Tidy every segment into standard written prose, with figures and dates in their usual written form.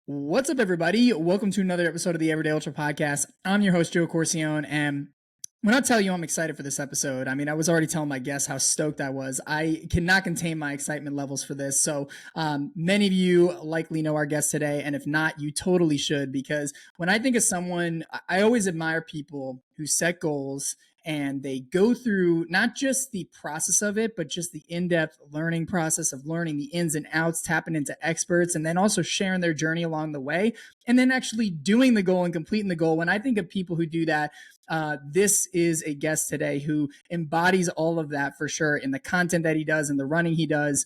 What's up, everybody? Welcome to another episode of the Everyday Ultra Podcast. I'm your host, Joe Corcione, and when I tell you I'm excited for this episode, I mean, I was already telling my guests how stoked I was. I cannot contain my excitement levels for this. So, many of you likely know our guest today, and if not, you totally should, because when I think of someone, I always admire people who set goals and they go through not just the process of it, but just the in-depth learning process of learning the ins and outs, tapping into experts, and then also sharing their journey along the way, and then actually doing the goal and completing the goal. When I think of people who do that, this is a guest today who embodies all of that for sure in the content that he does and the running he does.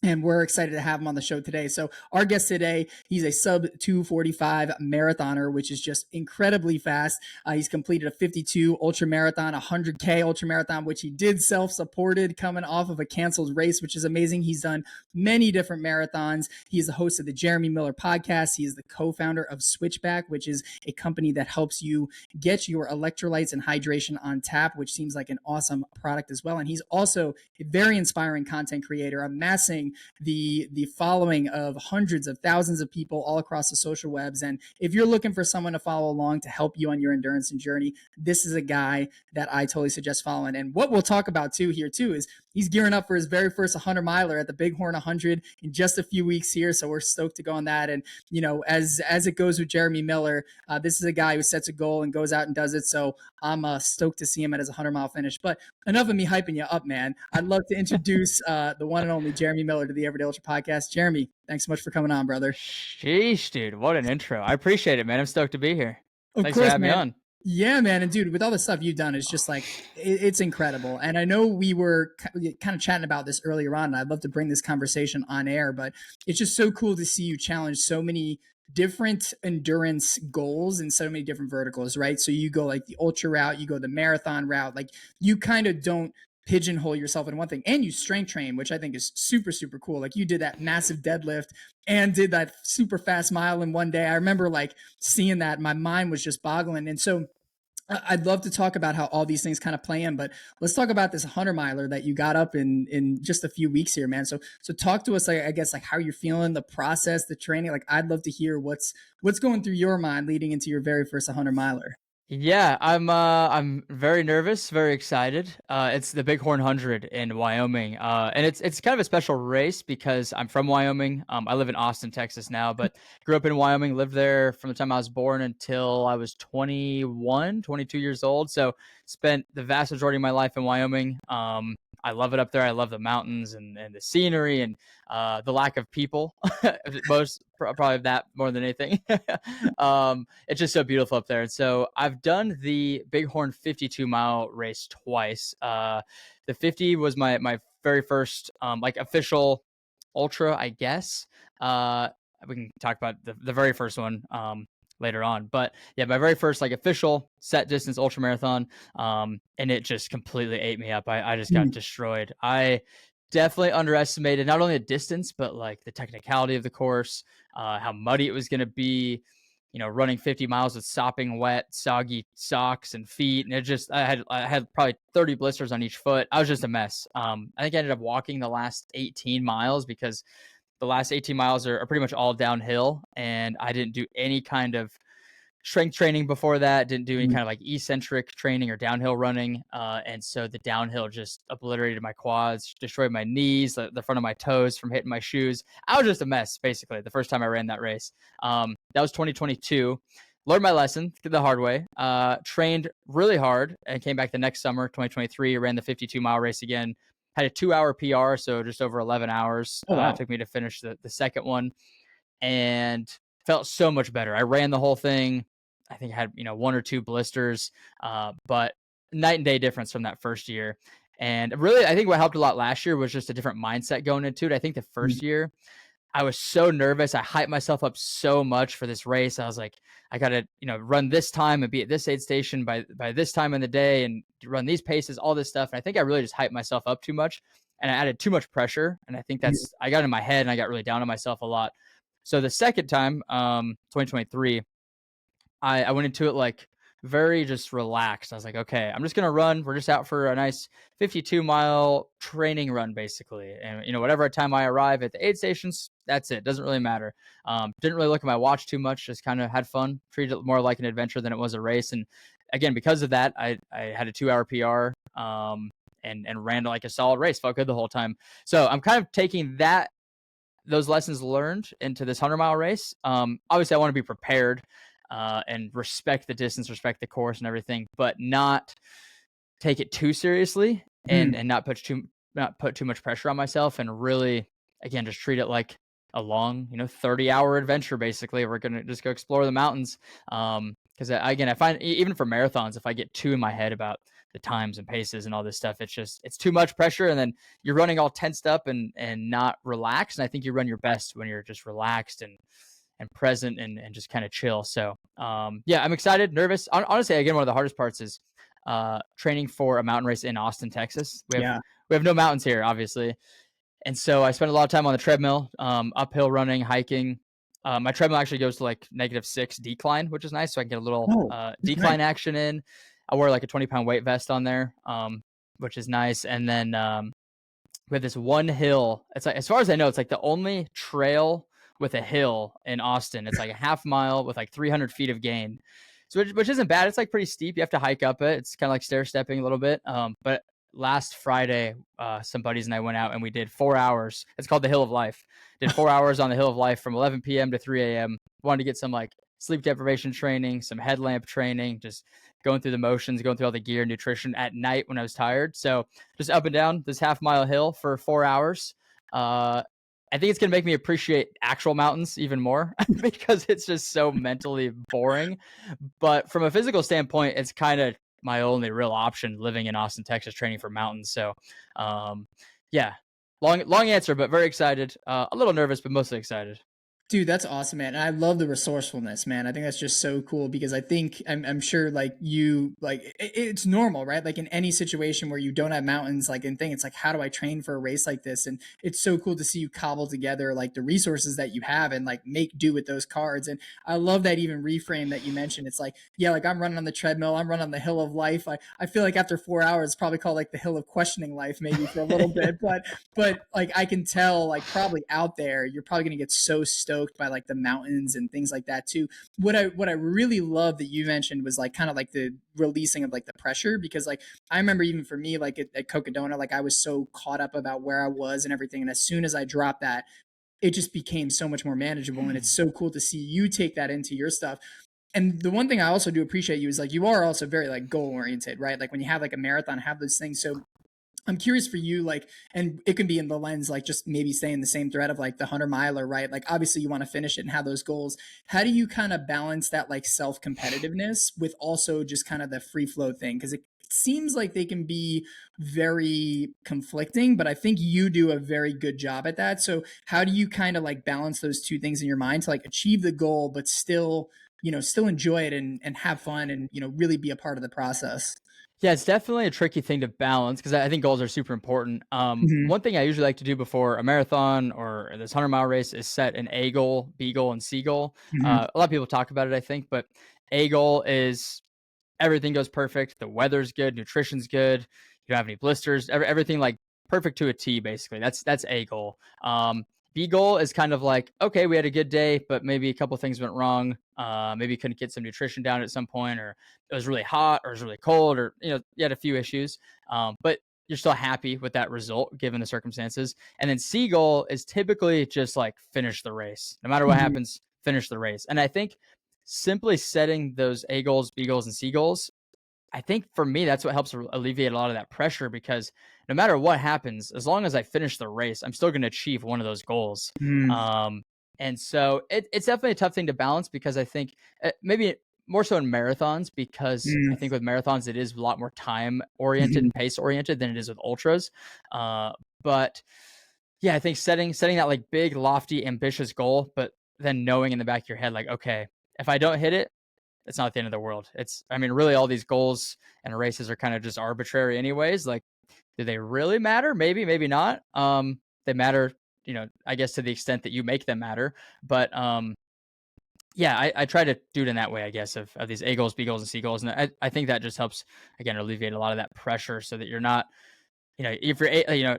And we're excited to have him on the show today. So our guest today, he's a sub 245 marathoner, which is just incredibly fast. He's completed a 52 ultra marathon, 100K ultra marathon, which he did self-supported coming off of a canceled race, which is amazing. He's done many different marathons. He is the host of the Jeremy Miller podcast. He is the co-founder of Switchback, which is a company that helps you get your electrolytes and hydration on tap, which seems like an awesome product as well. And he's also a very inspiring content creator, amassing the following of hundreds of thousands of people all across the social webs. And if you're looking for someone to follow along to help you on your endurance and journey, this is a guy that I totally suggest following. And what we'll talk about too here too is he's gearing up for his very first 100 miler at the Bighorn 100 in just a few weeks here. So we're stoked to go on that. And, you know, as it goes with Jeremy Miller, this is a guy who sets a goal and goes out and does it. So I'm stoked to see him at his 100-mile finish. But enough of me hyping you up, man. I'd love to introduce the one and only Jeremy Miller to the Everyday Ultra Podcast. Jeremy, thanks so much for coming on, brother. Sheesh, dude. What an intro. I appreciate it, man. I'm stoked to be here. Of Thanks for course, having me man. on. Yeah, man. And dude, with all the stuff you've done, it's just like, it's incredible. And I know we were kind of chatting about this earlier on, and I'd love to bring this conversation on air, but it's just so cool to see you challenge so many different endurance goals in so many different verticals, right? So you go like the ultra route, you go the marathon route, like you kind of don't pigeonhole yourself in one thing, and you strength train, which I think is super, super cool. Like you did that massive deadlift and did that super fast mile in one day. I remember like seeing that, my mind was just boggling. And so I'd love to talk about how all these things kind of play in, but let's talk about this 100 miler that you got up in just a few weeks here, man. So talk to us, like, I guess, like how you're feeling, the process, the training. Like I'd love to hear what's going through your mind leading into your very first 100 miler. Yeah, I'm very nervous, very excited. It's the Bighorn 100 in Wyoming. And it's kind of a special race because I'm from Wyoming. I live in Austin, Texas now, but grew up in Wyoming, lived there from the time I was born until I was 21, 22 years old. So spent the vast majority of my life in Wyoming. I love it up there. I love the mountains and the scenery and the lack of people. Probably that more than anything. It's just so beautiful up there. And so I've done the Bighorn 52-mile race twice. The 50 was my very first like official ultra, I guess. We can talk about the very first one later on, but yeah, my very first like official set distance ultra marathon, and it just completely ate me up. I just got destroyed. I definitely underestimated not only the distance but like the technicality of the course, how muddy it was going to be, you know, running 50 miles with sopping wet, soggy socks and feet. And it just, I had probably 30 blisters on each foot. I was just a mess. I think I ended up walking the last 18 miles because the last 18 miles are pretty much all downhill. And I didn't do any kind of strength training before that, didn't do any kind of like eccentric training or downhill running. And so the downhill just obliterated my quads, destroyed my knees, the front of my toes from hitting my shoes. I was just a mess, basically, the first time I ran that race. That was 2022. Learned my lesson the hard way, trained really hard, and came back the next summer, 2023, ran the 52-mile race again. Had a 2-hour PR, so just over 11 hours. Oh, wow. It took me to finish the second one, and felt so much better. I ran the whole thing. I think I had, you know, 1 or 2 blisters, but night and day difference from that first year. And really, I think what helped a lot last year was just a different mindset going into it. I think the first year I was so nervous. I hyped myself up so much for this race. I was like, I got to, you know, run this time and be at this aid station by this time in the day and run these paces, all this stuff. And I think I really just hyped myself up too much and I added too much pressure. And I think I got in my head and I got really down on myself a lot. So the second time, 2023, I went into it like very just relaxed. I was like, okay, I'm just gonna run. We're just out for a nice 52-mile training run, basically. And whatever time I arrive at the aid stations, that's it. Doesn't really matter. Didn't really look at my watch too much. Just kind of had fun. Treated it more like an adventure than it was a race. And again, because of that, I had a 2-hour PR. And ran like a solid race. Felt good the whole time. So I'm kind of taking those lessons learned into this 100-mile race. Obviously, I want to be prepared and respect the distance, respect the course, and everything, but not take it too seriously and not put too much pressure on myself, and really, again, just treat it like a long 30-hour adventure. Basically, we're gonna just go explore the mountains. Because again, I find even for marathons, if I get too in my head about the times and paces and all this stuff, it's too much pressure, and then you're running all tensed up and not relaxed. And I think you run your best when you're just relaxed and present and just kind of chill. So yeah, I'm excited, nervous. Honestly, again, one of the hardest parts is training for a mountain race in Austin, Texas. Yeah. We have no mountains here, obviously, and so I spend a lot of time on the treadmill, uphill running, hiking. My treadmill actually goes to like -6 decline, which is nice, so I can get a little Oh, that's nice. decline action in. I wear like a 20-pound weight vest on there, which is nice. And then we have this one hill. It's like, as far as I know, it's like the only trail with a hill in Austin. It's like a half mile with like 300 feet of gain. So which isn't bad. It's like pretty steep. You have to hike up it. It's kind of like stair stepping a little bit. But last Friday, some buddies and I went out and we did 4 hours. It's called the Hill of Life. Did 4 hours on the Hill of Life from 11 p.m. to 3 a.m. Wanted to get some like sleep deprivation training, some headlamp training, just going through the motions, going through all the gear, nutrition at night when I was tired. So just up and down this half-mile hill for 4 hours. I think it's going to make me appreciate actual mountains even more because it's just so mentally boring. But from a physical standpoint, it's kind of my only real option living in Austin, Texas, training for mountains. So, yeah, long answer, but very excited. A little nervous, but mostly excited. Dude, that's awesome, man. And I love the resourcefulness, man. I think that's just so cool because I think I'm sure like you like it's normal, right? Like in any situation where you don't have mountains, like in thing, it's like how do I train for a race like this? And it's so cool to see you cobble together like the resources that you have and like make do with those cards. And I love that even reframe that you mentioned. It's like, yeah, like I'm running on the treadmill, I'm running on the hill of life. I feel like after 4 hours, it's probably called like the hill of questioning life, maybe for a little bit. But like I can tell, like probably out there, you're probably gonna get so stoked by like the mountains and things like that too. What I really love that you mentioned was like kind of like the releasing of like the pressure because like I remember even for me like at Cocodona, like I was so caught up about where I was and everything, and as soon as I dropped that, it just became so much more manageable. And it's so cool to see you take that into your stuff. And the one thing I also do appreciate you is like you are also very like goal oriented, right? Like when you have like a marathon, have those things. So I'm curious for you, like, and it can be in the lens, like, just maybe stay in the same thread of like the 100 miler, right? Like, obviously, you want to finish it and have those goals. How do you kind of balance that, like, self competitiveness with also just kind of the free flow thing? Because it seems like they can be very conflicting, but I think you do a very good job at that. So, how do you kind of like balance those two things in your mind to like achieve the goal, but still, still enjoy it and have fun and, really be a part of the process? Yeah, it's definitely a tricky thing to balance because I think goals are super important. Hmm. One thing I usually like to do before a marathon or this 100-mile race is set an A goal, B goal, and C goal. Hmm. A lot of people talk about it, I think, but A goal is everything goes perfect. The weather's good, nutrition's good. You don't have any blisters. Everything like perfect to a T, basically. That's A goal. B goal is kind of like, okay, we had a good day, but maybe a couple things went wrong. Maybe you couldn't get some nutrition down at some point, or it was really hot, or it was really cold, or you had a few issues. But you're still happy with that result given the circumstances. And then C goal is typically just like finish the race, no matter what Hmm. happens, finish the race. And I think simply setting those A goals, B goals, and C goals, I think for me, that's what helps alleviate a lot of that pressure because no matter what happens, as long as I finish the race, I'm still going to achieve one of those goals. Hmm. Um, and so it's definitely a tough thing to balance because I think maybe more so in marathons, because I think with marathons, it is a lot more time oriented Hmm. and pace oriented than it is with ultras. Uh, but yeah, I think setting that like big, lofty, ambitious goal, but then knowing in the back of your head, like, okay, if I don't hit it, it's not the end of the world. I mean, really, all these goals and races are kind of just arbitrary, anyways. Like, do they really matter? Maybe, maybe not. They matter, I guess to the extent that you make them matter. But Yeah, I try to do it in that way, I guess, of these A goals, B goals, and C goals, and I think that just helps again alleviate a lot of that pressure, so that you're not, if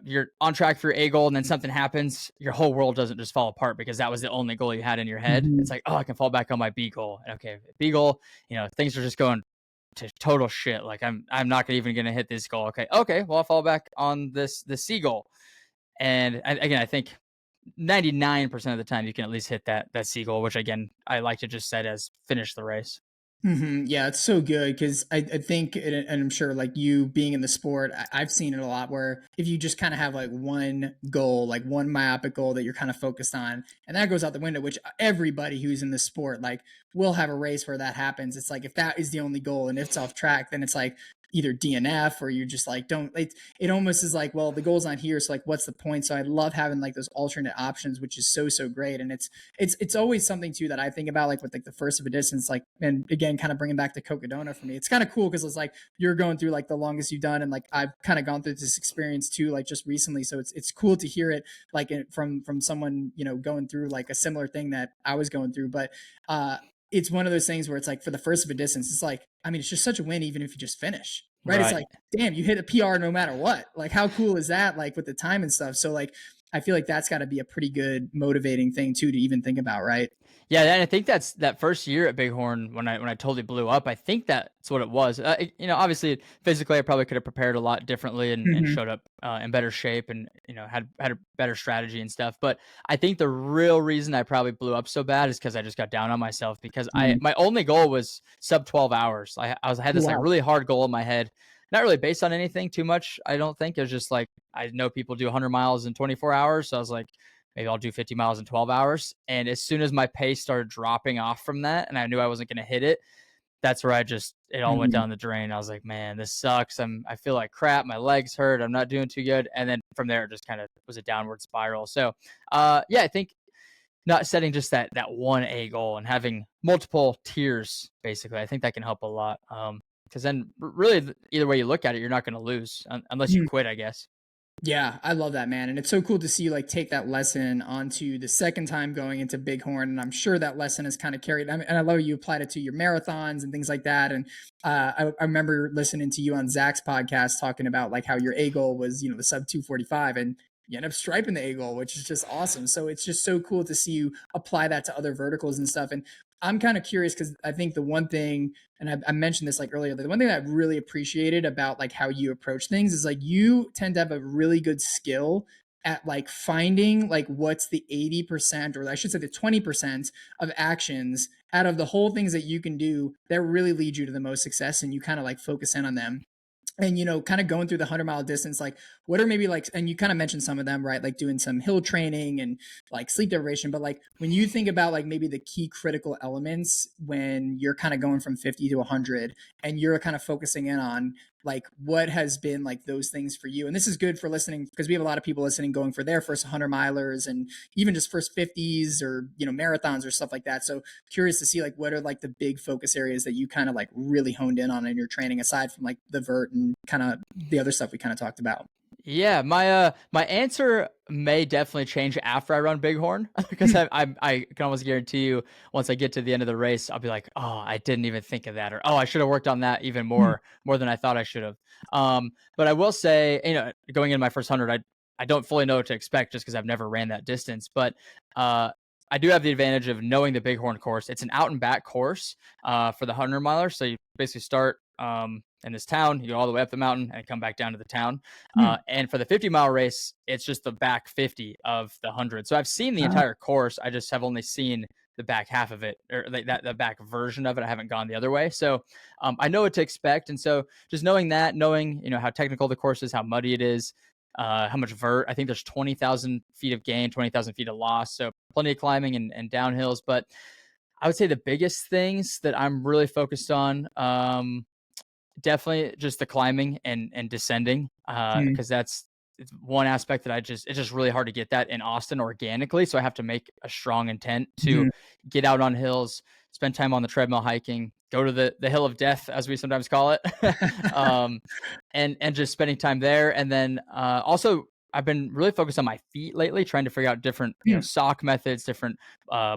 you're on track for your A goal, and then something happens, your whole world doesn't just fall apart because that was the only goal you had in your head. It's Mhm. like, oh, I can fall back on my B goal. And okay, B goal, things are just going to total shit. Like I'm not even gonna hit this goal. Okay, well I'll fall back on the C goal. And again, I think 99% of the time you can at least hit that C goal, which again I like to just set as finish the race. Yeah, it's so good because I think, and I'm sure like you being in the sport, I've seen it a lot where if you just kind of have like one goal, like one myopic goal that you're kind of focused on, and that goes out the window, which everybody who's in the sport like will have a race where that happens. It's like if that is the only goal and if it's off track, then it's like either DNF or you just like don't. It almost is like, well, the goal's not here, so like what's the point? So I love having like those alternate options, which is so great, and it's always something too that I think about, like with like the first of a distance, like, and again, kind of bringing back to Cocodona for me. It's kind of cool because it's like you're going through like the longest you've done, and like I've kind of gone through this experience too, like just recently. So it's cool to hear it like from someone going through like a similar thing that I was going through. But it's one of those things where it's like for the first of a distance, it's like I mean, it's just such a win even if you just finish. Right. It's Right. like, damn, you hit a PR no matter what. Like, how cool is that? Like with the time and stuff. So like I feel like that's got to be a pretty good motivating thing too to even think about, right? Yeah, and I think that's that first year at Bighorn when I totally blew up. I think that's what it was. Obviously physically, I probably could have prepared a lot differently and Hmm. showed up in better shape and had a better strategy and stuff. But I think the real reason I probably blew up so bad is because I just got down on myself because I Mm. my only goal was sub 12 hours. I had this like Wow. really hard goal in my head, not really based on anything too much. I don't think it was just like I know people do 100 miles in 24 hours, so I was like maybe I'll do 50 miles in 12 hours. And as soon as my pace started dropping off from that and I knew I wasn't going to hit it, that's where it all went Mhm. down the drain. I was like, man, this sucks. I feel like crap. My legs hurt. I'm not doing too good. And then from there, it just kind of was a downward spiral. So, yeah, I think not setting just that one A goal and having multiple tiers, basically, I think that can help a lot. Because then really either way you look at it, you're not going to lose unless you Mhm. quit, I guess. Yeah, I love that, man. And it's so cool to see you like take that lesson onto the second time going into Bighorn. And I'm sure that lesson is kind of carried. I mean, and I love you applied it to your marathons and things like that. And I remember listening to you on Zach's podcast talking about like how your A goal was, the sub 245, and you end up striping the A goal, which is just awesome. So it's just so cool to see you apply that to other verticals and stuff. And I'm kind of curious because I think the one thing, and I mentioned this like earlier, the one thing that I've really appreciated about like how you approach things is like you tend to have a really good skill at like finding like what's the 80%, or I should say the 20% of actions out of the whole things that you can do that really lead you to the most success, and you kind of like focus in on them. And kind of going through the 100-mile distance, like what are maybe like, and you kind of mentioned some of them, right? Like doing some hill training and like sleep deprivation. But like when you think about like maybe the key critical elements when you're kind of going from 50 to 100 and you're kind of focusing in on like what has been like those things for you. And this is good for listening because we have a lot of people listening going for their first 100 milers and even just first 50s or marathons or stuff like that. So curious to see like what are like the big focus areas that you kind of like really honed in on in your training aside from like the vert and kind of the other stuff we kind of talked about. Yeah, my answer may definitely change after I run Bighorn because I can almost guarantee you once I get to the end of the race, I'll be like, oh, I didn't even think of that, or oh, I should have worked on that even more than I thought I should have. But I will say, going in my first 100, I don't fully know what to expect just because I've never ran that distance, but uh, I do have the advantage of knowing the Bighorn course. It's an out and back course for the 100 miler, so you basically start in this town, you go all the way up the mountain and come back down to the town. Hmm. And for the 50-mile race, it's just the back 50 of the 100. So I've seen the Uh, entire course. I just have only seen the back half of it, or like that the back version of it. I haven't gone the other way. So I know what to expect. And so just knowing that, knowing, how technical the course is, how muddy it is, how much vert, I think there's 20,000 feet of gain, 20,000 feet of loss. So plenty of climbing and downhills. But I would say the biggest things that I'm really focused on, definitely just the climbing and descending, mm, because it's one aspect that it's just really hard to get that in Austin organically. So I have to make a strong intent to mhm. get out on hills, spend time on the treadmill hiking, go to the hill of death, as we sometimes call it, um, and just spending time there. And then also I've been really focused on my feet lately, trying to figure out different, Mm. sock methods, different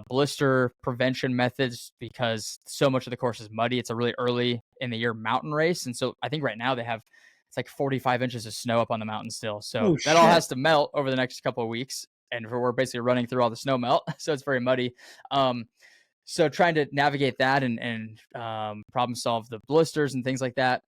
blister prevention methods because so much of the course is muddy. It's a really early in the year mountain race, and so I think right now they have it's like 45 inches of snow up on the mountain still. So Oh that all shit. has to melt over the next couple of weeks, and we're basically running through all the snow melt, so it's very muddy. Um, so trying to navigate that and problem solve the blisters and things like that.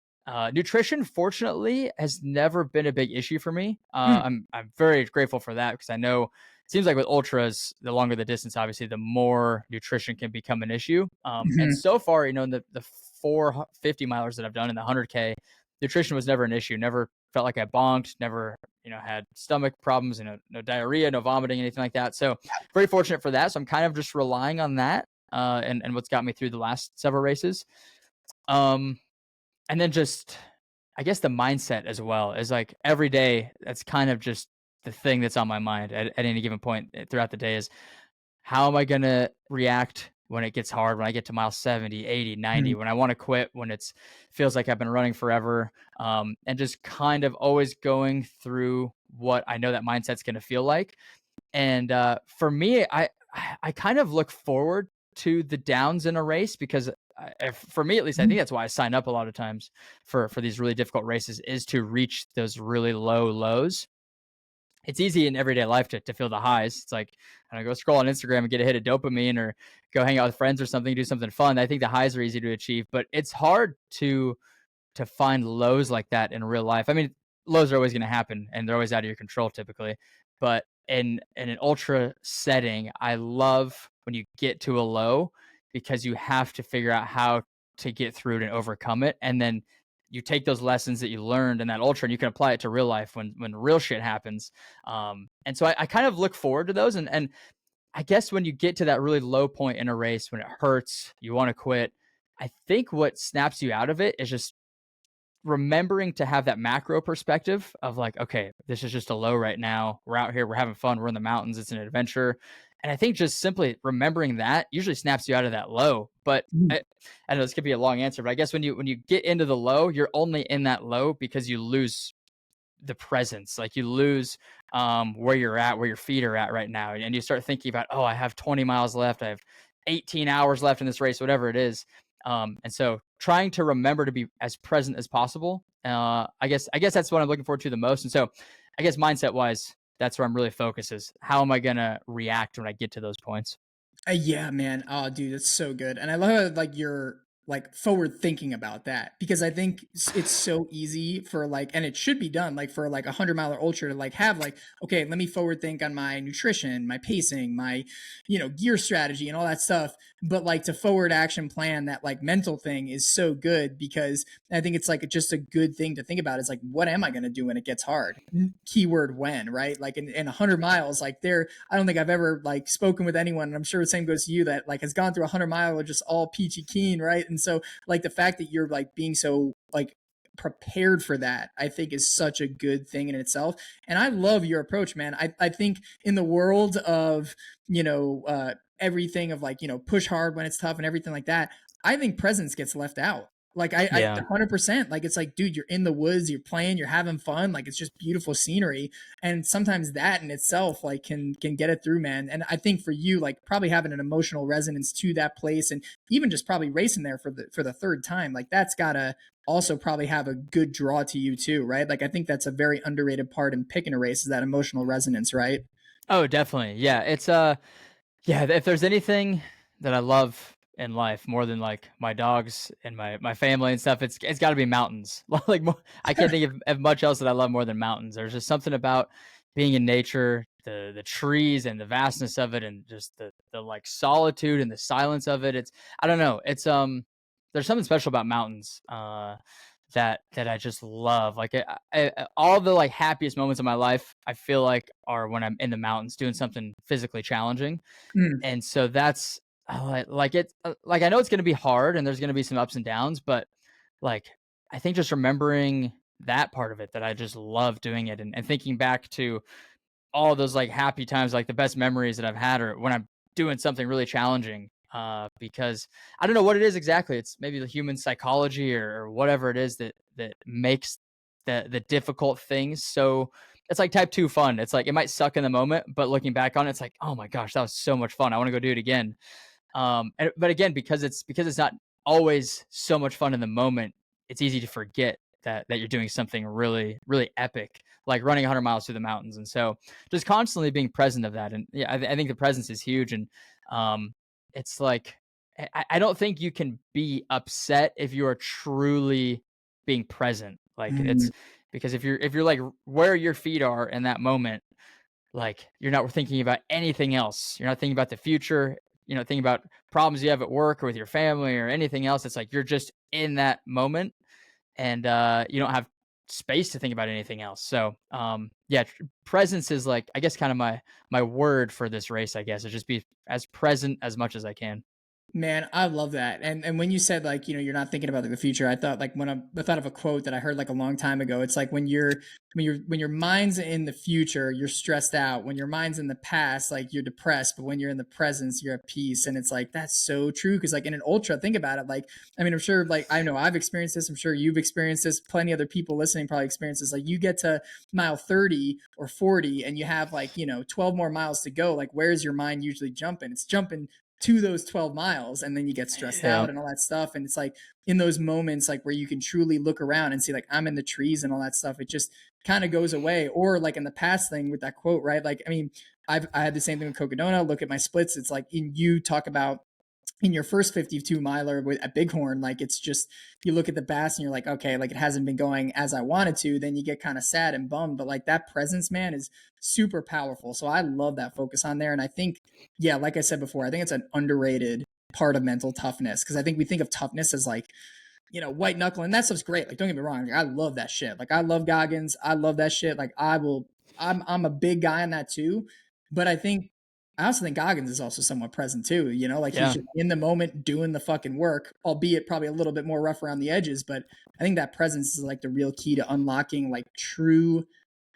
Nutrition, fortunately, has never been a big issue for me. Mm. I'm very grateful for that because I know it seems like with ultras, the longer the distance, obviously, the more nutrition can become an issue. And Mhm. so far, in the 450 milers that I've done in the 100K, nutrition was never an issue. Never felt like I bonked. Never had stomach problems. No diarrhea, no vomiting, anything like that. So very fortunate for that. So I'm kind of just relying on that and what's got me through the last several races. Um, and then just, I guess the mindset as well is like every day. That's kind of just the thing that's on my mind at any given point throughout the day is how am I gonna react when it gets hard, when I get to mile 70, 80, 90, Mhm. when I want to quit, when it's feels like I've been running forever, and just kind of always going through what I know that mindset's gonna feel like. And for me, I kind of look forward to the downs in a race because for me at least, I think Mhm. that's why I sign up a lot of times for these really difficult races is to reach those really low lows. It's easy in everyday life to feel the highs. It's like I don't know, go scroll on Instagram and get a hit of dopamine or go hang out with friends or something, do something fun. I think the highs are easy to achieve, but it's hard to find lows like that in real life. I mean, lows are always going to happen and they're always out of your control typically. But in an ultra setting, I love when you get to a low because you have to figure out how to get through it and overcome it. And then you take those lessons that you learned in that ultra and you can apply it to real life when real shit happens. And so I kind of look forward to those. And I guess when you get to that really low point in a race, when it hurts, you want to quit. I think what snaps you out of it is just remembering to have that macro perspective of like, okay, this is just a low right now. We're out here, we're having fun, we're in the mountains, it's an adventure. And I think just simply remembering that usually snaps you out of that low. But Mhm. I know this could be a long answer, but I guess when you get into the low, you're only in that low because you lose the presence. Like you lose where you're at, where your feet are at right now. And you start thinking about, oh, I have 20 miles left. I have 18 hours left in this race, whatever it is. And so trying to remember to be as present as possible. I guess that's what I'm looking forward to the most. And so I guess mindset wise, that's where I'm really focused is how am I going to react when I get to those points? Yeah, man. Oh, dude, that's so good. And I love how, like, you're like forward thinking about that because I think it's so easy for like, and it should be done like for like 100 mile ultra to like have like, okay, let me forward think on my nutrition, my pacing, my, gear strategy and all that stuff. But like to forward action plan that like mental thing is so good because I think it's like just a good thing to think about is like, what am I going to do when it gets hard? Keyword when, right? Like in 100 miles, like I don't think I've ever like spoken with anyone, and I'm sure the same goes to you that like has gone through 100 mile or just all peachy keen, right? And so like the fact that you're like being so like prepared for that, I think is such a good thing in itself. And I love your approach, man. I think in the world of, everything of like, push hard when it's tough and everything like that, I think presence gets left out. Like I Yeah. 100%. Like it's like, dude, you're in the woods, you're playing, you're having fun. Like it's just beautiful scenery, and sometimes that in itself like can get it through, man. And I think for you, like probably having an emotional resonance to that place, and even just probably racing there for the third time, like that's gotta also probably have a good draw to you too, right? Like I think that's a very underrated part in picking a race is that emotional resonance, right? Oh, definitely. Yeah. Yeah, if there's anything that I love in life more than like my dogs and my family and stuff, it's got to be mountains. Like I can't think of much else that I love more than mountains. There's just something about being in nature, the trees and the vastness of it, and just the like solitude and the silence of it. It's I don't know. It's there's something special about mountains. That I just love. Like all the like happiest moments of my life, I feel like are when I'm in the mountains doing something physically challenging, Mm, and so that's like it like I know it's going to be hard and there's going to be some ups and downs, but like I think just remembering that part of it that I just love doing it and thinking back to all those like happy times, like the best memories that I've had are when I'm doing something really challenging. Because I don't know what it is exactly. It's maybe the human psychology or whatever it is that makes the difficult things so it's like type 2 fun. It's like it might suck in the moment, but looking back on it, it's like, oh my gosh, that was so much fun. I want to go do it again. But again, because it's not always so much fun in the moment, it's easy to forget that you're doing something really really epic, like running 100 miles through the mountains. And so, just constantly being present of that. And yeah, I think the presence is huge. And um, it's like I don't think you can be upset if you are truly being present. Like Mm, it's because if you're like where your feet are in that moment, like, you're not thinking about anything else. You're not thinking about the future, thinking about problems you have at work or with your family or anything else. It's like you're just in that moment, and you don't have space to think about anything else. So, yeah, presence is like, I guess, kind of my word for this race. I guess is just be as present as much as I can. Man, I love that. And when you said like, you're not thinking about like, the future, I thought like I thought of a quote that I heard like a long time ago. It's like when your mind's in the future, you're stressed out. When your mind's in the past, like you're depressed, but when you're in the presence, you're at peace. And it's like that's so true. Cause like in an ultra, think about it. Like, I mean, I'm sure like I know I've experienced this, I'm sure you've experienced this, plenty other people listening probably experienced this. Like you get to mile 30 or 40 and you have like, 12 more miles to go. Like where's your mind usually jumping? It's jumping to those 12 miles, and then you get stressed Yeah, out and all that stuff. And it's like in those moments like where you can truly look around and see like I'm in the trees and all that stuff, it just kind of goes away. Or like in the past thing with that quote, right? Like I mean, I had the same thing with Cocodona. Look at my splits, it's like you talk about in your first 52 miler with at Bighorn, like it's just you look at the bass and you're like, okay, like it hasn't been going as I wanted to. Then you get kind of sad and bummed, but like that presence, man, is super powerful. So I love that focus on there. And I think, yeah, like I said before, I think it's an underrated part of mental toughness because I think we think of toughness as like, white knuckle, and that stuff's great. Like, don't get me wrong, like, I love that shit. Like, I love Goggins, I love that shit. Like, I will, I'm a big guy on that too. But I also think Goggins is also somewhat present too. Like he's yeah, just in the moment doing the fucking work, albeit probably a little bit more rough around the edges. But I think that presence is like the real key to unlocking like true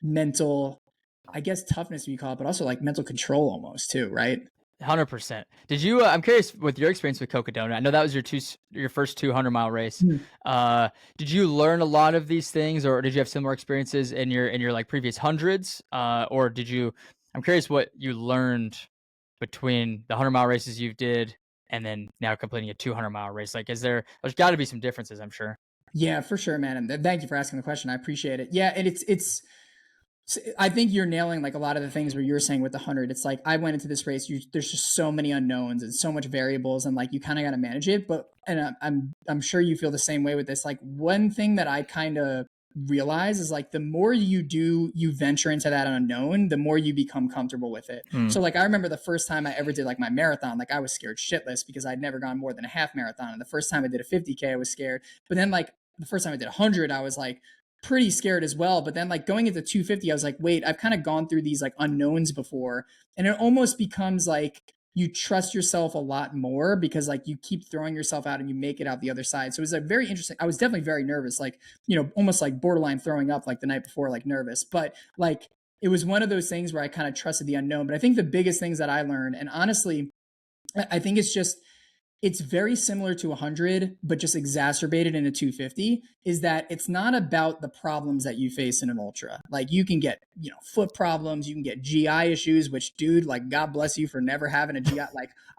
mental, I guess toughness you call it, but also like mental control almost too, right? 100%. Did you? I'm curious with your experience with Cocodona. I know that was your first 200-mile race. Mhm. Did you learn a lot of these things, or did you have similar experiences in your like previous hundreds? Or did you? I'm curious what you learned between the 100-mile races you did and then now completing a 200-mile race. Like, there's got to be some differences, I'm sure. Yeah, for sure, man. And thank you for asking the question. I appreciate it. Yeah, and I think you're nailing like a lot of the things where you're saying with the 100. It's like I went into this race. There's just so many unknowns and so much variables, and like you kind of got to manage it. But and I'm sure you feel the same way with this. Like one thing that I kind of realize is like the more you venture into that unknown, the more you become comfortable with it. Hmm. So like I remember the first time I ever did like my marathon, like I was scared shitless because I'd never gone more than a half marathon. And the first time I did a 50K, I was scared. But then like the first time I did 100, I was like pretty scared as well. But then like going into 250, I was like, wait, I've kind of gone through these like unknowns before. And it almost becomes like you trust yourself a lot more because like you keep throwing yourself out and you make it out the other side. So it was like very interesting. I was definitely very nervous, like, almost like borderline throwing up like the night before, like nervous. But like it was one of those things where I kind of trusted the unknown. But I think the biggest things that I learned, and honestly, I think it's very similar to 100 but just exacerbated in a 250, is that it's not about the problems that you face in an ultra. Like you can get foot problems, you can get GI issues, which dude, like God bless you for never having a GI.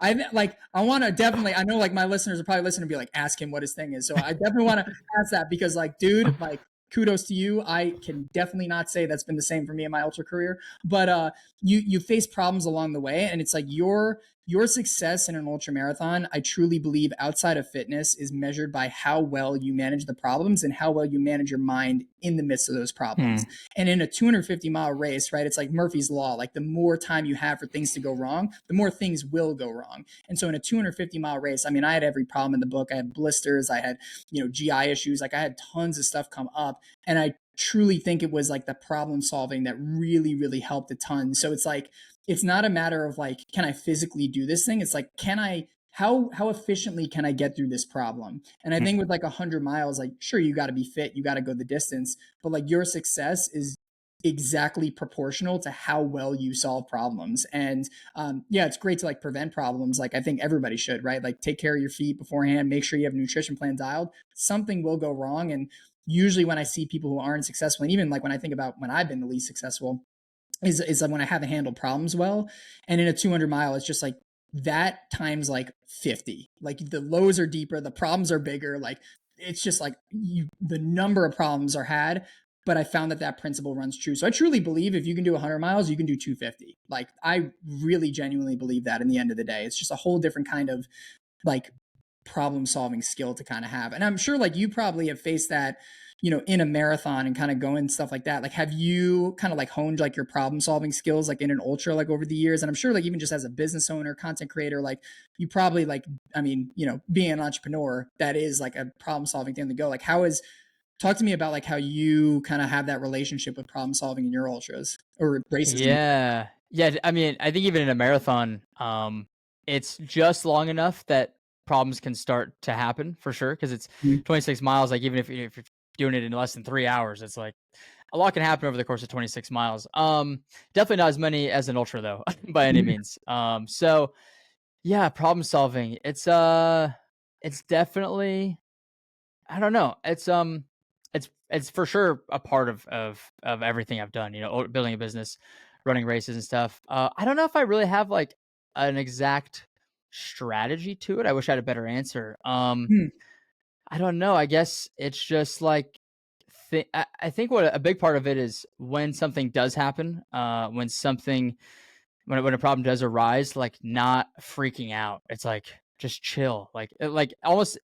I want to definitely, I know like my listeners are probably listening and be like, ask him what his thing is. So I definitely want to ask that because like dude, like kudos to you. I can definitely not say that's been the same for me in my ultra career. But you face problems along the way, and it's like your success in an ultra marathon, I truly believe, outside of fitness, is measured by how well you manage the problems and how well you manage your mind in the midst of those Hmm. problems. And in a 250-mile race, right, it's like Murphy's Law. Like the more time you have for things to go wrong, the more things will go wrong. And so in a 250-mile race, I mean, I had every problem in the book. I had blisters, I had, GI issues. Like I had tons of stuff come up. And I truly think it was like the problem solving that really, really helped a ton. So it's like, it's not a matter of like, can I physically do this thing? It's like, how efficiently can I get through this problem? And I think with like 100 miles, like sure, you got to be fit, you got to go the distance, but like your success is exactly proportional to how well you solve problems. And yeah, it's great to like prevent problems. Like I think everybody should, right? Like take care of your feet beforehand, make sure you have a nutrition plan dialed. Something will go wrong. And usually when I see people who aren't successful, and even like when I think about when I've been the least successful, is like when I haven't handled problems well. And in a 200 mile, it's just like that times like 50. Like the lows are deeper, the problems are bigger. Like it's just like the number of problems are had. But I found that that principle runs true. So I truly believe if you can do 100 miles, you can do 250. Like I really genuinely believe that in the end of the day. It's just a whole different kind of like problem solving skill to kind of have. And I'm sure like you probably have faced that, in a marathon and kind of going stuff like that. Like, have you kind of like honed like your problem solving skills like in an ultra like over the years? And I'm sure like even just as a business owner, content creator, like you probably like, I mean, being an entrepreneur, that is like a problem solving thing to go. Like, talk to me about like how you kind of have that relationship with problem solving in your ultras or races. Yeah. Yeah, I mean, I think even in a marathon, it's just long enough that problems can start to happen for sure because it's Mhm. 26 miles. Like even if you're doing it in less than 3 hours, it's like a lot can happen over the course of 26 miles. Definitely not as many as an ultra though, by any means. So yeah, problem solving. It's definitely, I don't know. It's for sure a part of everything I've done. Building a business, running races and stuff. I don't know if I really have like an exact strategy to it. I wish I had a better answer. Hmm. I don't know. I guess it's just like I think what a big part of it is when something does happen, when a problem does arise, like not freaking out. It's like just chill, like almost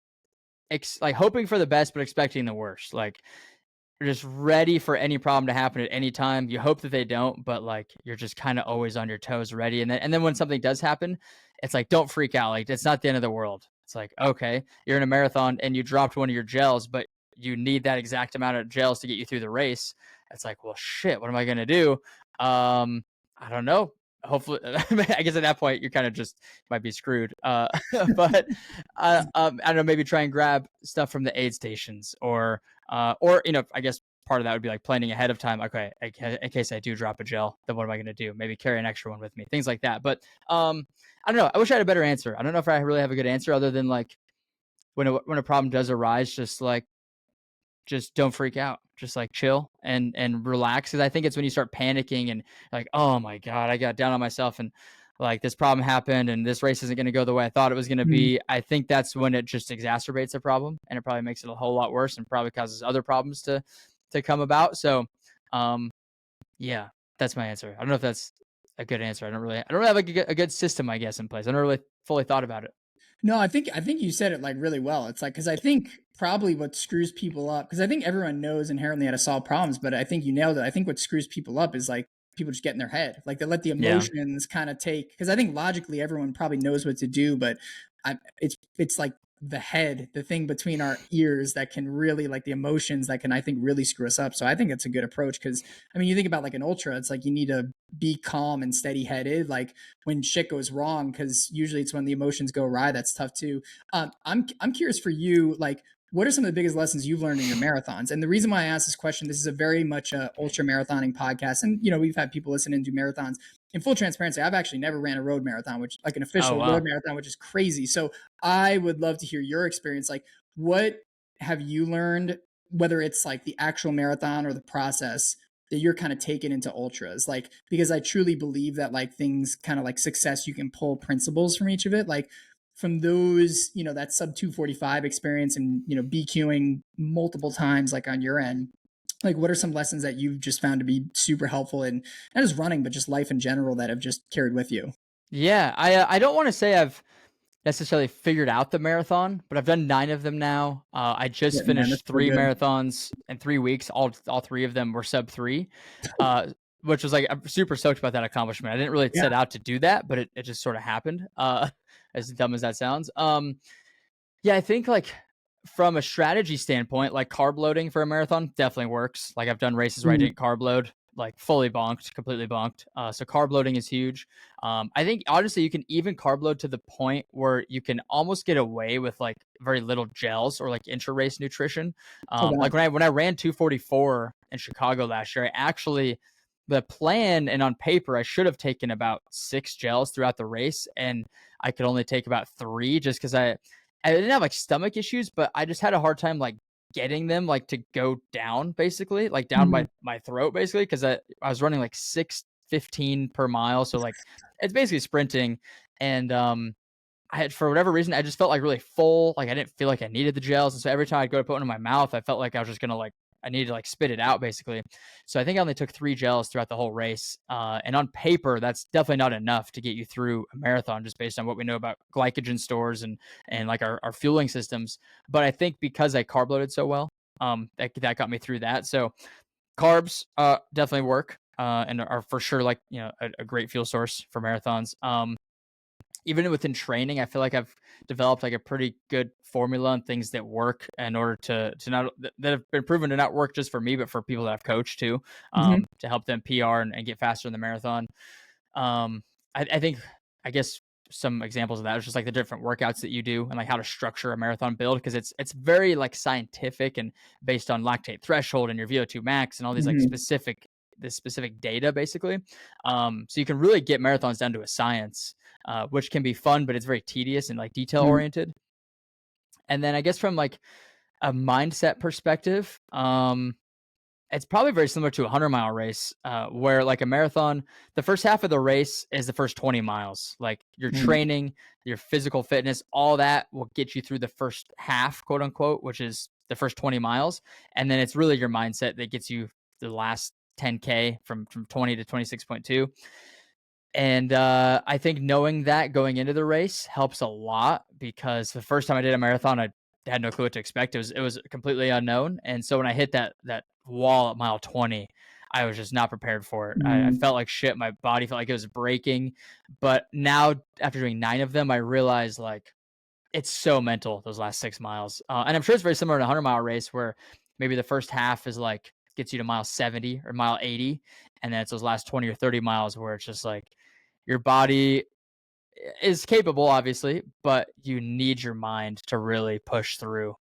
like hoping for the best but expecting the worst. Like you're just ready for any problem to happen at any time. You hope that they don't, but like you're just kind of always on your toes, ready. And then when something does happen, it's like don't freak out. Like it's not the end of the world. It's like okay, you're in a marathon and you dropped one of your gels, but you need that exact amount of gels to get you through the race. It's like, well, shit, what am I gonna do? I don't know. Hopefully, I guess at that point you're kind of just might be screwed. But I don't know. Maybe try and grab stuff from the aid stations, or I guess part of that would be like planning ahead of time. Okay, in case I do drop a gel, then what am I going to do? Maybe carry an extra one with me, things like that. But I don't know. I wish I had a better answer. I don't know if I really have a good answer other than like when a problem does arise, just don't freak out. Just like chill and relax. Because I think it's when you start panicking and like, oh my god, I got down on myself and like this problem happened and this race isn't going to go the way I thought it was going to Hmm. be. I think that's when it just exacerbates the problem and it probably makes it a whole lot worse and probably causes other problems to come about. So, um, yeah, that's my answer. I don't know if that's a good answer. I don't really have a good system, I guess, in place. I don't really fully thought about it. No, I think you said it like really well. It's like because I think probably what screws people up because I think everyone knows inherently how to solve problems, but I think you nailed it. I think what screws people up is like people just get in their head, like they let the Yeah. emotions kind of take. Because I think logically everyone probably knows what to do, but it's like the head, the thing between our ears that can really like the emotions that can I think really screw us up. So I think it's a good approach because I mean you think about like an ultra, it's like you need to be calm and steady headed. Like when shit goes wrong because usually it's when the emotions go awry that's tough too. I'm curious for you, like what are some of the biggest lessons you've learned in your marathons? And the reason why I asked this question, this is a very much a ultra marathoning podcast, and we've had people listen and do marathons. In full transparency, I've actually never ran a road marathon, which like an Oh official road wow. marathon, which is crazy. So I would love to hear your experience. Like, what have you learned, whether it's like the actual marathon or the process that you're kind of taking into ultras? Like, because I truly believe that like things kind of like success, you can pull principles from each of it. Like, from those, that sub 245 experience and, BQing multiple times, like on your end, like what are some lessons that you've just found to be super helpful in not just running, but just life in general that have just carried with you? Yeah, I don't want to say I've necessarily figured out the marathon, but I've done 9 of them now. I Yeah, just man, that's finished so 3 good. marathons in 3 weeks. All 3 of them were sub 3, uh, which was like I'm super stoked about that accomplishment. I didn't really Yeah. set out to do that, but it just sort of happened. As dumb as that sounds. Yeah, I think like from a strategy standpoint, like carb loading for a marathon definitely works. Like I've done races where I Mm. didn't carb load, like fully bonked, completely bonked. So carb loading is huge. I think honestly, you can even carb load to the point where you can almost get away with like very little gels or like intra race nutrition. Oh, Like wow. when I ran 244 in Chicago last year, I actually the plan and on paper I should have taken about 6 gels throughout the race, and I could only take about 3 just because I didn't have like stomach issues, but I just had a hard time like getting them like to go down basically, like down Mhm. my throat basically, because I was running like 6:15 per mile, so like it's basically sprinting, and I had for whatever reason I just felt like really full, like I didn't feel like I needed the gels, and so every time I'd go to put one in my mouth, I felt like I was just gonna like I needed to like spit it out basically. So I think I only took 3 gels throughout the whole race, and on paper that's definitely not enough to get you through a marathon, just based on what we know about glycogen stores and like our fueling systems. But I think because I carb loaded so well, that got me through that. So carbs definitely work, and are for sure like a great fuel source for marathons. Even within training, I feel like I've developed like a pretty good formula and things that work in order to not that have been proven to not work just for me, but for people that I've coached too, Mhm. to help them PR and get faster in the marathon. Um, I think I guess some examples of that is just like the different workouts that you do and like how to structure a marathon build, because it's very like scientific and based on lactate threshold and your VO2 max and all these like Mhm. specific data basically. So you can really get marathons down to a science, which can be fun, but it's very tedious and like detail Mhm. oriented. And then I guess from like a mindset perspective, it's probably very similar to a 100-mile race, where like a marathon, the first half of the race is the first 20 miles. Like your Mhm. training, your physical fitness, all that will get you through the first half, quote unquote, which is the first 20 miles. And then it's really your mindset that gets you the last 10K from 20 to 26.2. And I think knowing that going into the race helps a lot, because the first time I did a marathon, I had no clue what to expect. It was completely unknown, and so when I hit that wall at mile 20, I was just not prepared for it. I Mhm. felt like shit. My body felt like it was breaking. But now, after doing 9 of them, I realized like it's so mental those last 6 miles, and I'm sure it's very similar to a 100-mile race where maybe the first half is like gets you to mile 70 or mile 80, and then it's those last 20 or 30 miles where it's just like your body is capable, obviously, but you need your mind to really push through.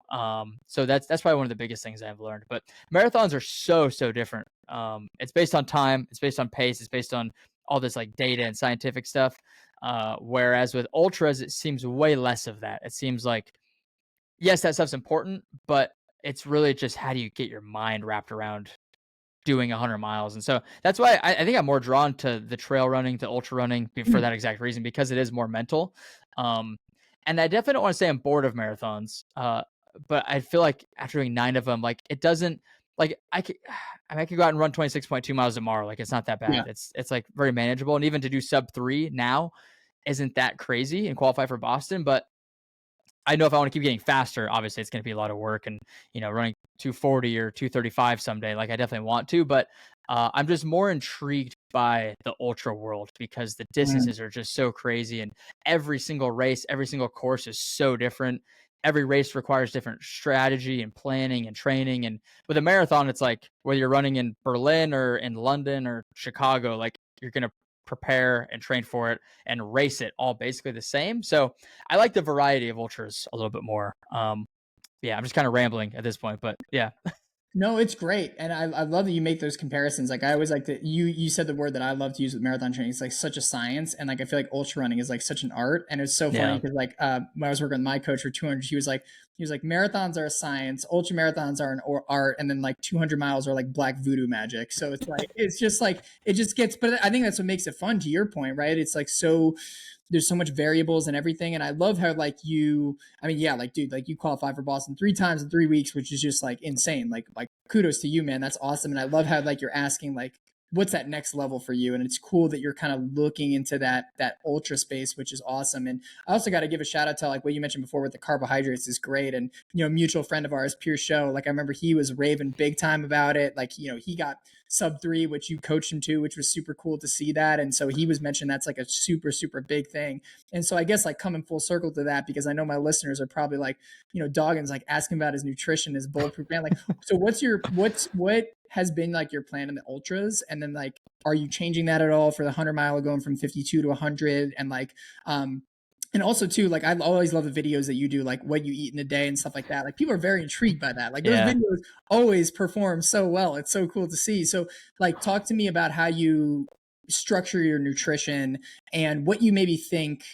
So that's probably one of the biggest things I've learned. But marathons are so different. It's based on time, it's based on pace, it's based on all this like data and scientific stuff. Whereas with ultras, it seems way less of that. It seems like yes, that stuff's important, but it's really just how do you get your mind wrapped around doing 100 miles. And so that's why I think I'm more drawn to the trail running, to ultra running for Mhm. that exact reason, because it is more mental. Um, and I definitely don't want to say I'm bored of marathons, but I feel like after doing 9 of them, like it doesn't like I could go out and run 26.2 miles tomorrow. Like it's not that bad. Yeah. It's like very manageable. And even to do sub 3 now isn't that crazy and qualify for Boston. But I know if I want to keep getting faster, obviously it's going to be a lot of work, and running 240 or 235 someday, like I definitely want to, but I'm just more intrigued by the ultra world because the Mhm. distances are just so crazy, and every single race, every single course is so different. Every race requires different strategy and planning and training. And with a marathon, it's like whether you're running in Berlin or in London or Chicago, like you're going to prepare and train for it and race it all basically the same. So I like the variety of ultras a little bit more. Yeah, I'm just kind of rambling at this point, but yeah, No, it's great, and I love that you make those comparisons. Like I always like that you said the word that I love to use with marathon training. It's like such a science, and like I feel like ultra running is like such an art. And it's so funny yeah, because like when I was working with my coach for 200, he was like marathons are a science, ultra marathons are an art, and then like 200 miles are like black voodoo magic. So it's just like it just gets. But I think that's what makes it fun. To your point, right? It's like so there's so much variables and everything. And I love how like I mean, yeah, like dude, like you qualified for Boston 3 times in 3 weeks, which is just like insane. Like kudos to you, man. That's awesome. And I love how like you're asking like what's that next level for you, and it's cool that you're kind of looking into that ultra space, which is awesome. And I also got to give a shout out to like what you mentioned before with the carbohydrates is great. And mutual friend of ours, Pierce Show, like I remember he was raving big time about it. Like he got sub 3, which you coached him to, which was super cool to see that. And so he was mentioning that's like a super big thing. And so I guess like coming full circle to that, because I know my listeners are probably like, Doggin's like asking about his nutrition, his bulletproof plan. Like, so what has been like your plan in the ultras? And then like, are you changing that at all for the 100 mile going from 52 to 100? And like, and also too, like I always love the videos that you do, like what you eat in a day and stuff like that. Like people are very intrigued by that. Like those yeah. videos always perform so well. It's so cool to see. So like talk to me about how you structure your nutrition and what you maybe think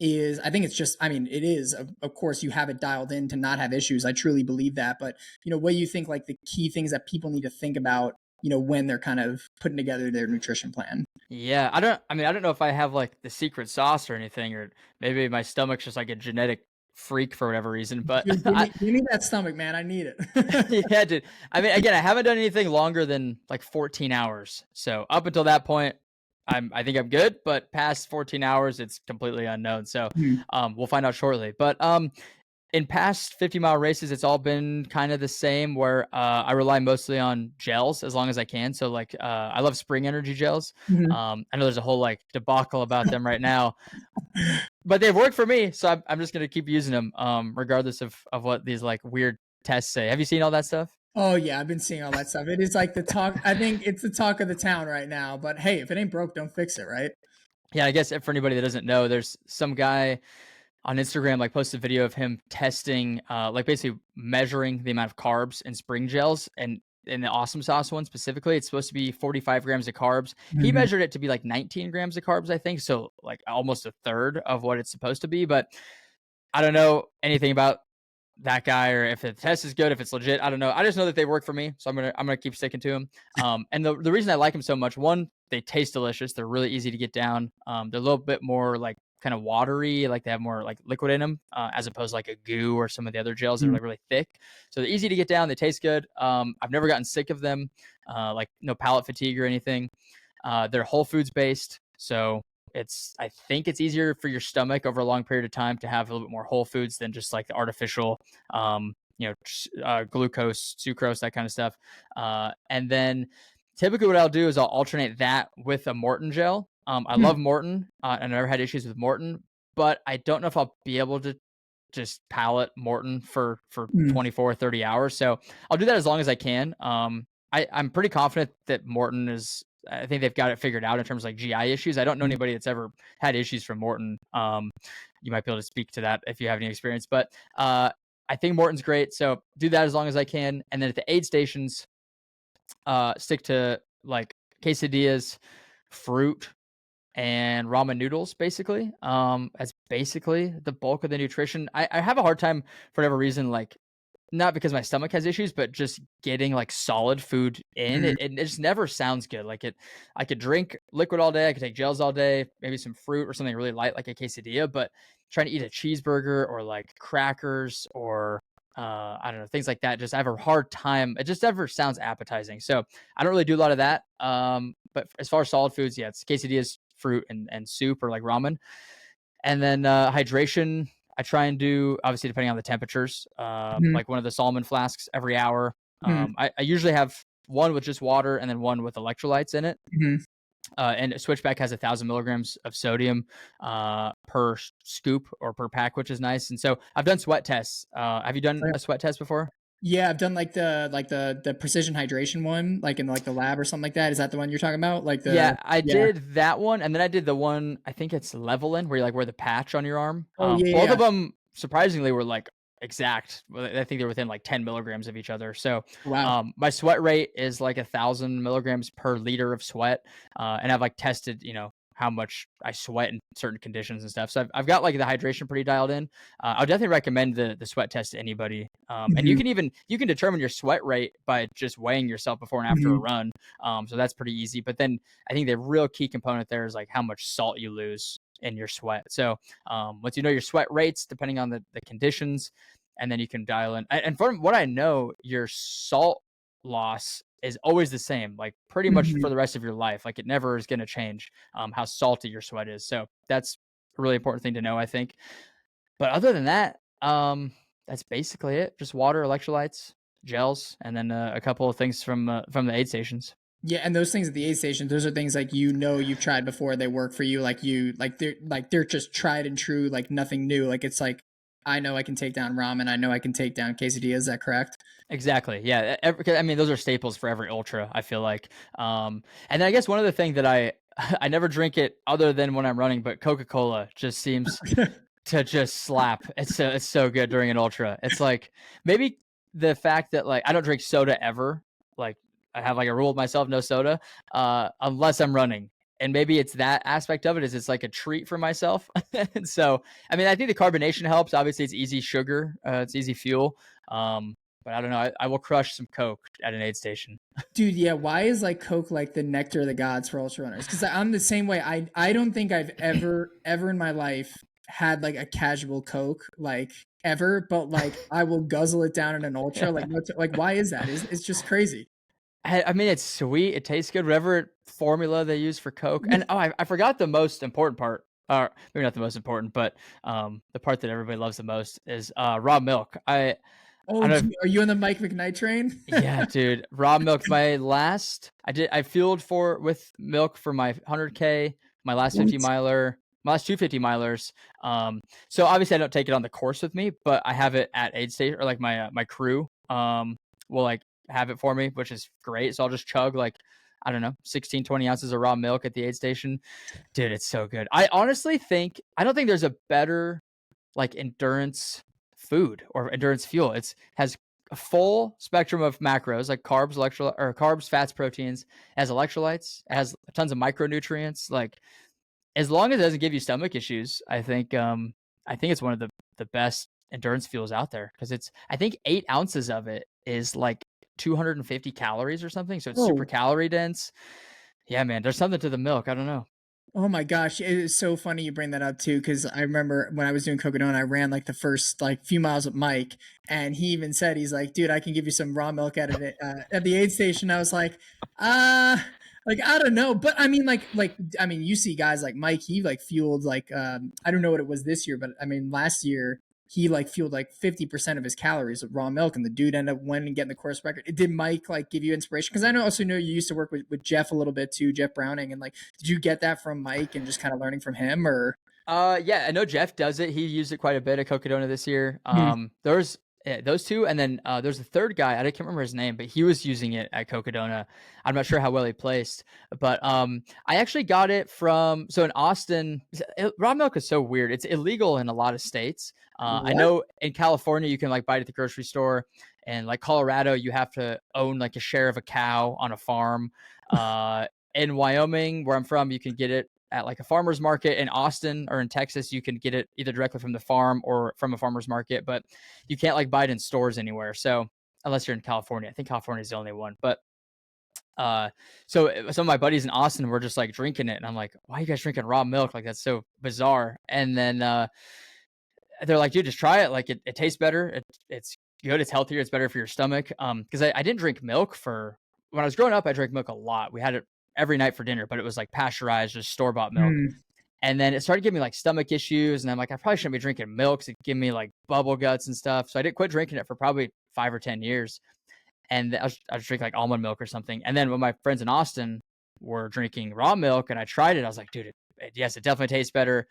is, I think it's just, I mean, it is, of course, you have it dialed in to not have issues. I truly believe that. But, what do you think, like, the key things that people need to think about, when they're kind of putting together their nutrition plan? Yeah, I don't know if I have like the secret sauce or anything, or maybe my stomach's just like a genetic freak for whatever reason, but Dude, give me that stomach, man. I need it. yeah, dude. I mean, again, I haven't done anything longer than like 14 hours. So up until that point, I think I'm good, but past 14 hours, it's completely unknown. So Mhm. we'll find out shortly. But in past 50-mile races, it's all been kind of the same where I rely mostly on gels as long as I can. So like I love Spring Energy gels. Mhm. I know there's a whole like debacle about them right now, but they've worked for me, so I'm just gonna keep using them, regardless of what these like weird tests say. Have you seen all that stuff? Oh yeah, I've been seeing all that stuff. It is like the talk. I think it's the talk of the town right now. But hey, if it ain't broke, don't fix it, right? Yeah, I guess for anybody that doesn't know, there's some guy on Instagram like posted a video of him testing, like basically measuring the amount of carbs in spring gels, and in the awesome sauce one specifically, it's supposed to be 45 grams of carbs. He Mhm. measured it to be like 19 grams of carbs, I think. So like almost a third of what it's supposed to be. But I don't know anything about that guy or if the test is good, if it's legit. I don't know. I just know that they work for me, so I'm gonna keep sticking to them. And the reason I like them so much, one, they taste delicious. They're really easy to get down. They're a little bit more like kind of watery, like they have more like liquid in them, as opposed to like a goo or some of the other gels that are Mhm. like really thick. So they're easy to get down. They taste good. I've never gotten sick of them, like no palate fatigue or anything. They're whole foods based, so I think it's easier for your stomach over a long period of time to have a little bit more whole foods than just like the artificial, glucose, sucrose, that kind of stuff. And then typically what I'll do is I'll alternate that with a Morton gel. I love Mhm. Morton, and I never had issues with Morton, but I don't know if I'll be able to just palate Morton for Mhm. 24 or 30 hours. So I'll do that as long as I can. I'm pretty confident that Morton is, I think they've got it figured out in terms of like GI issues. I don't know Mhm. anybody that's ever had issues from Morton. You might be able to speak to that if you have any experience, but I think Morton's great. So do that as long as I can. And then at the aid stations, stick to like quesadillas, fruit, and ramen noodles, basically. That's basically the bulk of the nutrition. I have a hard time for whatever reason, like not because my stomach has issues, but just getting like solid food in Mhm. it just never sounds good. Like I could drink liquid all day, I could take gels all day, maybe some fruit or something really light like a quesadilla, but trying to eat a cheeseburger or like crackers or I don't know, things like that. Just I have a hard time. It just never sounds appetizing. So I don't really do a lot of that. But as far as solid foods, yeah, it's quesadillas, fruit, and soup or like ramen. And then hydration, I try and do, obviously depending on the temperatures, Mhm. like one of the Solomon flasks every hour. Mhm. I usually have one with just water and then one with electrolytes in it. Mhm. And Switchback has 1,000 milligrams of sodium per scoop or per pack, which is nice. And so I've done sweat tests. Have you done a sweat test before? Yeah, I've done like the precision hydration one, like in like the lab or something like that. Is that the one you're talking about? Like Yeah, the I yeah. did that one, and then I did the one, I think it's Levelin, where you like wear the patch on your arm. Oh yeah, Both yeah. of them surprisingly were like exact. I think they're within like 10 milligrams of each other. So Wow. my sweat rate is like 1,000 milligrams per liter of sweat, and I've like tested, how much I sweat in certain conditions and stuff. So I've got like the hydration pretty dialed in. I would definitely recommend the sweat test to anybody. And Mhm. you can determine your sweat rate by just weighing yourself before and after a Mhm. run. So that's pretty easy. But then I think the real key component there is like how much salt you lose in your sweat. So once you know your sweat rates, depending on the conditions, and then you can dial in. And from what I know, your salt loss is always the same, like pretty much for Mhm. the rest of your life. Like it never is going to change how salty your sweat is. So that's a really important thing to know, I think. But other than that, that's basically it. Just water, electrolytes, gels, and then a couple of things from the aid stations. Yeah, and those things at the aid station, those are things like you've tried before, they work for you, they're just tried and true, like nothing new. Like it's like I know I can take down ramen, I know I can take down quesadilla. Is that correct? Exactly. Yeah. I mean, those are staples for every ultra, I feel like. And then I guess one other thing that I never drink it other than when I'm running, but Coca-Cola just seems to just slap. It's so good during an ultra. It's like maybe the fact that like I don't drink soda ever. Like I have like a rule with myself, no soda, unless I'm running. and maybe it's that aspect of it is it's like a treat for myself. And so, I mean, I think the carbonation helps. Obviously, it's easy sugar, it's easy fuel. But I don't know. I will crush some Coke at an aid station. Dude, yeah, why is like Coke like the nectar of the gods for ultra runners? Because I'm the same way. I don't think I've ever in my life had like a casual Coke like ever, but like I will guzzle it down in an ultra. Like what's like why is that? It's just crazy. I mean, it's sweet. It tastes good. Whatever formula they use for Coke, and oh, I forgot the most important part. Or maybe not the most important, but the part that everybody loves the most is raw milk. I Oh, don't know. are you on the Mike McKnight train? Yeah, dude, raw milk. I fueled for with milk for my 100K, my last 50 What? miler, my last 250 milers. So obviously I don't take it on the course with me, but I have it at aid station or like my crew will like have it for me, which is great. So I'll just chug like I don't know 16, 20 ounces of raw milk at the aid station. Dude, it's so good. I honestly think I don't think there's a better like endurance food or endurance fuel. It's has a full spectrum of macros like carbs, carbs, fats, proteins. It has electrolytes. It has tons of micronutrients. Like as long as it doesn't give you stomach issues, I think it's one of the best endurance fuels out there because it's I think 8 ounces of it is like 250 calories or something. So it's super Oh, calorie dense. Yeah, man. There's something to the milk. I don't know. oh my gosh, it is so funny you bring that up too, because I remember when I was doing Cocodona, I ran like the first like few miles with Mike, and he even said he's like, "Dude, I can give you some raw milk out of it at the aid station." I was uh, like I don't know, but I mean, I mean, you see guys like Mike, he like fueled like I don't know what it was this year, but I mean last year he like fueled like 50% of his calories with raw milk, and the dude ended up winning and getting the course record. Did Mike like give you inspiration? Because I also know you used to work with Jeff a little bit too, Jeff Browning, and like did you get that from Mike and just kind of learning from him or? Yeah, I know Jeff does it. He used it quite a bit at Cocodona this year. Hmm. There's those two, and then there's a third guy. I can't remember his name, but he was using it at Cocodona. I'm not sure how well he placed, but I actually got it from so in Austin. Raw milk is so weird. It's illegal in a lot of states. I What? know in California you can like buy it at the grocery store, and like Colorado you have to own like a share of a cow on a farm. In Wyoming, where I'm from, you can get it at like a farmer's market. In Austin or in Texas, you can get it either directly from the farm or from a farmer's market, but you can't like buy it in stores anywhere. So unless you're in California, I think California is the only one. But uh, so some of my buddies in Austin were just like drinking it, and I'm like, why are you guys drinking raw milk? Like that's so bizarre. And then they're like, dude, just try it. Like it tastes better. It's good. It's healthier. It's better for your stomach. Because I didn't drink milk for when I was growing up. I drank milk a lot. We had it every night for dinner, but it was like pasteurized, just store bought milk. Hmm. And then it started giving me like stomach issues, and I'm like, I probably shouldn't be drinking milk. 'Cause it give me like bubble guts and stuff. So I did quit drinking it for probably 5 or 10 years. And I was drinking like almond milk or something. And then when my friends in Austin were drinking raw milk, and I tried it, I was like, dude, yes, it definitely tastes better.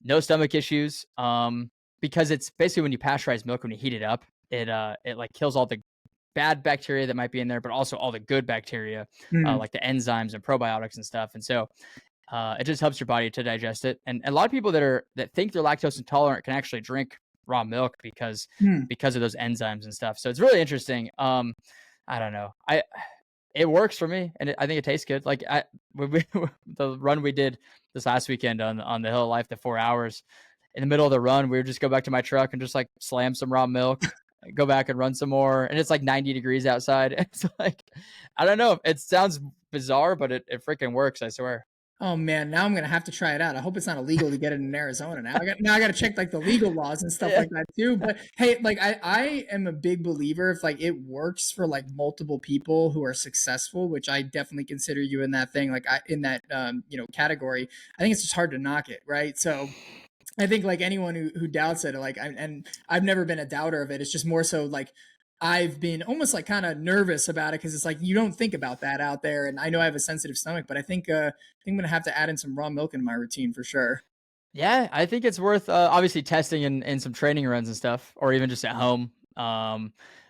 No stomach issues. Because it's basically when you pasteurize milk, when you heat it up, it like kills all the bad bacteria that might be in there, but also all the good bacteria, Hmm. like the enzymes and probiotics and stuff. And so it just helps your body to digest it. And a lot of people that think they're lactose intolerant can actually drink raw milk Hmm. because of those enzymes and stuff. So it's really interesting. I don't know. I It works for me, and I think it tastes good. Like the run we did this last weekend on the Hill of Life, the 4 hours. In the middle of the run, we would just go back to my truck and just like slam some raw milk, go back and run some more, and it's like 90 degrees outside. It's like I don't know. It sounds bizarre, but it freaking works. I swear. Oh man, now I'm gonna have to try it out. I hope it's not illegal to get it in Arizona. Now I got to check like the legal laws and stuff Yeah. like that too. But hey, like I am a big believer if like it works for like multiple people who are successful, which I definitely consider you in that thing, like I in that category. I think it's just hard to knock it, right? So I think like anyone who doubts it, like, and I've never been a doubter of it. It's just more so like I've been almost like kind of nervous about it because it's like you don't think about that out there. And I know I have a sensitive stomach, but I think I'm gonna have to add in some raw milk into my routine for sure. Yeah, I think it's worth obviously testing in some training runs and stuff, or even just at home.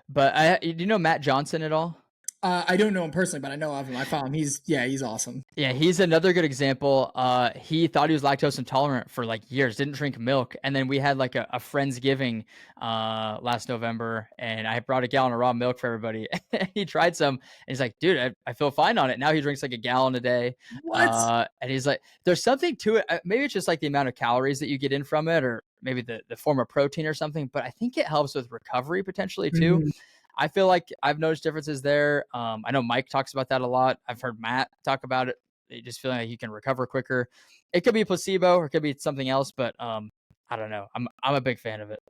But do you know Matt Johnson at all? I don't know him personally, but I know of him. I follow him. He's awesome. Yeah, he's another good example. He thought he was lactose intolerant for like years, didn't drink milk, and then we had like a friendsgiving last November, and I brought a gallon of raw milk for everybody. He tried some, and he's like, "Dude, I feel fine on it." Now he drinks like a gallon a day, What? and he's like, "There's something to it. Maybe it's just like the amount of calories that you get in from it, or maybe the form of protein or something. But I think it helps with recovery potentially too." Mhm. I feel like I've noticed differences there. I know Mike talks about that a lot. I've heard Matt talk about it. Just feeling like you can recover quicker. It could be placebo or it could be something else, but I don't know. I'm a big fan of it.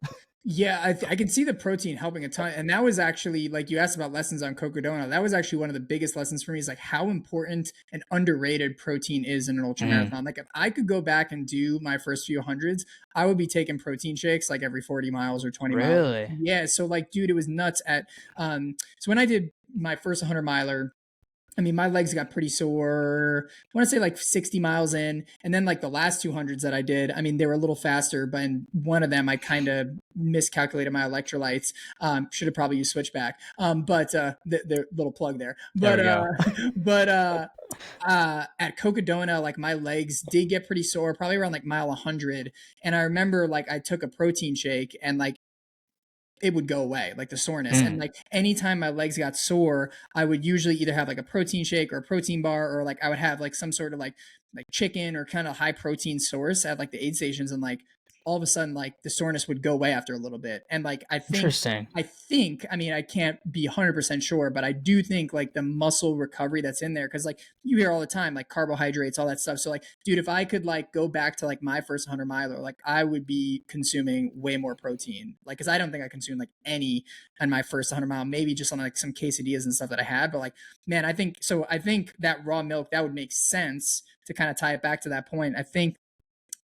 Yeah, I can see the protein helping a ton, and that was actually like you asked about lessons on Cocodona. That was actually one of the biggest lessons for me is like how important and underrated protein is in an ultra Mm, marathon. Like if I could go back and do my first few hundreds, I would be taking protein shakes like every 40 miles or 20 miles. really Yeah, so like, dude, it was nuts. So when I did my first 100 miler, I mean, my legs got pretty sore. I want to say like 60 miles in. And then like the last 200s that I did, I mean, they were a little faster, but in one of them, I kind of miscalculated my electrolytes. Should have probably used Switchback. But the little plug there. there we go. But at Cocodona, like my legs did get pretty sore, probably around like mile 100. And I remember like I took a protein shake and like it would go away, like the soreness. And Mm, like anytime my legs got sore, I would usually either have like a protein shake or a protein bar, or like I would have like some sort of like chicken or kind of high protein source at like the aid stations. And like all of a sudden, like the soreness would go away after a little bit. And like interesting. I mean, I can't be 100% sure, but I do think like the muscle recovery that's in there, because like you hear all the time, like carbohydrates, all that stuff. So, like, dude, if I could like go back to like my first 100 miler, like I would be consuming way more protein. Like, because I don't think I consumed like any on my first 100 mile, maybe just on like some quesadillas and stuff that I had. But like, man, I think so. I think that raw milk, that would make sense to kind of tie it back to that point. I think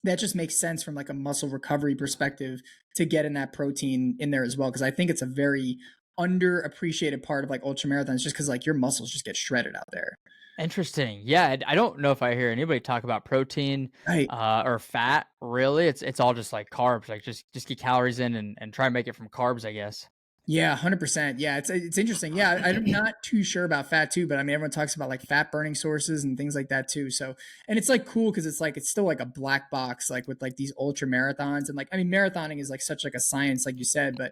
that just makes sense from like a muscle recovery perspective to get in that protein in there as well, because I think it's a very underappreciated part of like ultra marathons, just because like your muscles just get shredded out there. Interesting. Yeah, I don't know if I hear anybody talk about protein Right. or fat. Really, it's all just like carbs. Like just get calories in and try and make it from carbs, I guess. Yeah, 100%. Yeah, it's interesting. Yeah, I'm not too sure about fat too, but I mean everyone talks about like fat burning sources and things like that too. So, and it's like cool because it's like it's still like a black box, like with like these ultra marathons. And like I mean marathoning is like such like a science, like you said. But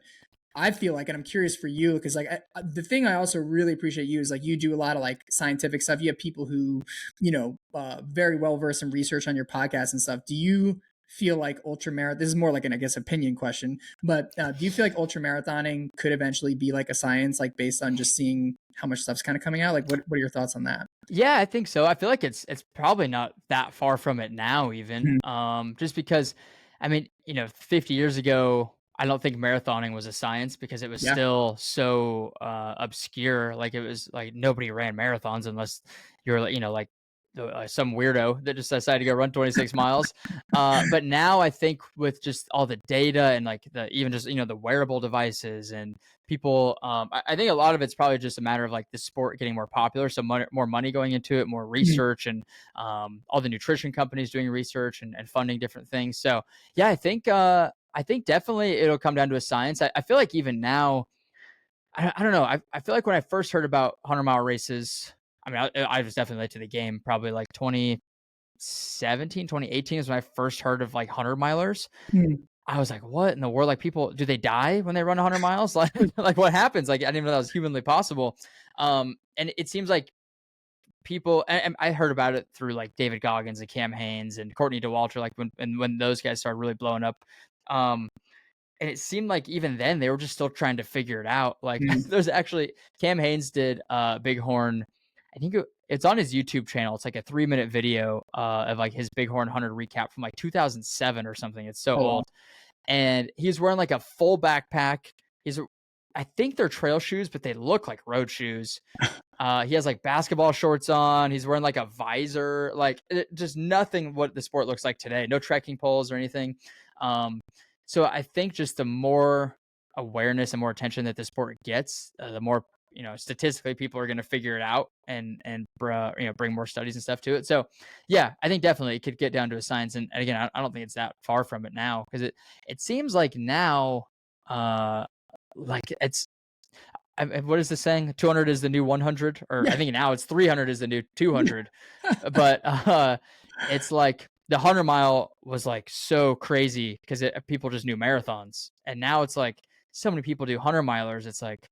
I feel like, and I'm curious for you, because like the thing I also really appreciate you is like you do a lot of like scientific stuff. You have people who, very well versed in research on your podcast and stuff. Do you feel like ultra marathon? This is more like an, I guess, opinion question, but do you feel like ultra marathoning could eventually be like a science, like based on just seeing how much stuff's kind of coming out? Like, what are your thoughts on that? Yeah, I think so. I feel like it's probably not that far from it now even. Mhm. Just because I mean, 50 years ago, I don't think marathoning was a science because it was Yeah. still so obscure. Like it was like nobody ran marathons unless you're like, some weirdo that just decided to go run 26 miles. But now I think with just all the data and like the even just the wearable devices and people I think a lot of it's probably just a matter of like the sport getting more popular, so more money going into it, more Mhm. research, and all the nutrition companies doing research and funding different things. So yeah, I think definitely it'll come down to a science. I feel like even now, I don't know, I feel like when I first heard about 100-mile races, I mean I was definitely late to the game, probably like 2017, 2018 is when I first heard of like 100 milers. Mhm. I was like, "What in the world? Like, people, do they die when they run 100 miles? Like, like what happens? Like, I didn't even know that was humanly possible." And it seems like people, and I heard about it through like David Goggins and Cam Hanes and Courtney DeWalter, like when those guys started really blowing up. Um, and it seemed like even then they were just still trying to figure it out. Like, Mhm. there's actually Cam Hanes did Bighorn. I think it's on his YouTube channel. It's like a 3-minute video of like his Bighorn 100 recap from like 2007 or something. It's so Oh wow. old, and he's wearing like a full backpack. He's I think they're trail shoes, but they look like road shoes. He has like basketball shorts on. He's wearing like a visor, like just nothing what the sport looks like today. No trekking poles or anything. Um, so I think just the more awareness and more attention that the sport gets, the more statistically people are going to figure it out and bring more studies and stuff to it. So yeah, I think definitely it could get down to a science. And again, I don't think it's that far from it now because it seems like now, like it's what is the saying? 200 is the new 100, or I Yeah. think now it's 300 is the new 200. But it's like the 100 mile was like so crazy because people just knew marathons, and now it's like so many people do 100 milers. It's like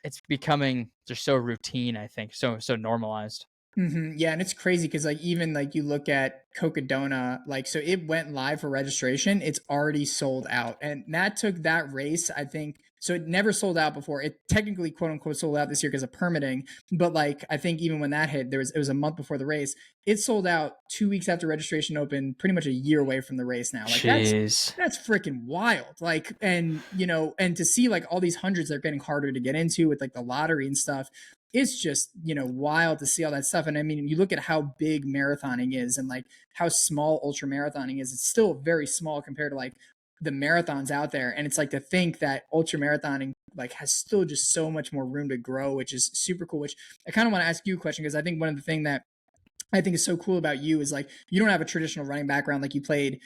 it's becoming just so routine. I think so normalized. Yeah, and it's crazy because like even like you look at Cocodona, like so it went live for registration, it's already sold out, and that took that race. I think so. It never sold out before. It technically quote unquote sold out this year because of permitting, but like I think even when that hit, it was a month before the race. It sold out 2 weeks after registration opened, pretty much a year away from the race now. Like Jeez. that's freaking wild. Like, and and to see like all these hundreds that are getting harder to get into with like the lottery and stuff, it's just wild to see all that stuff. And I mean, you look at how big marathoning is and like how small ultra marathoning is, it's still very small compared to like the marathons out there. And it's like to think that ultra marathoning like has still just so much more room to grow, which is super cool. Which I kind of want to ask you a question, because I think one of the things that I think is so cool about you is like you don't have a traditional running background. Like you played,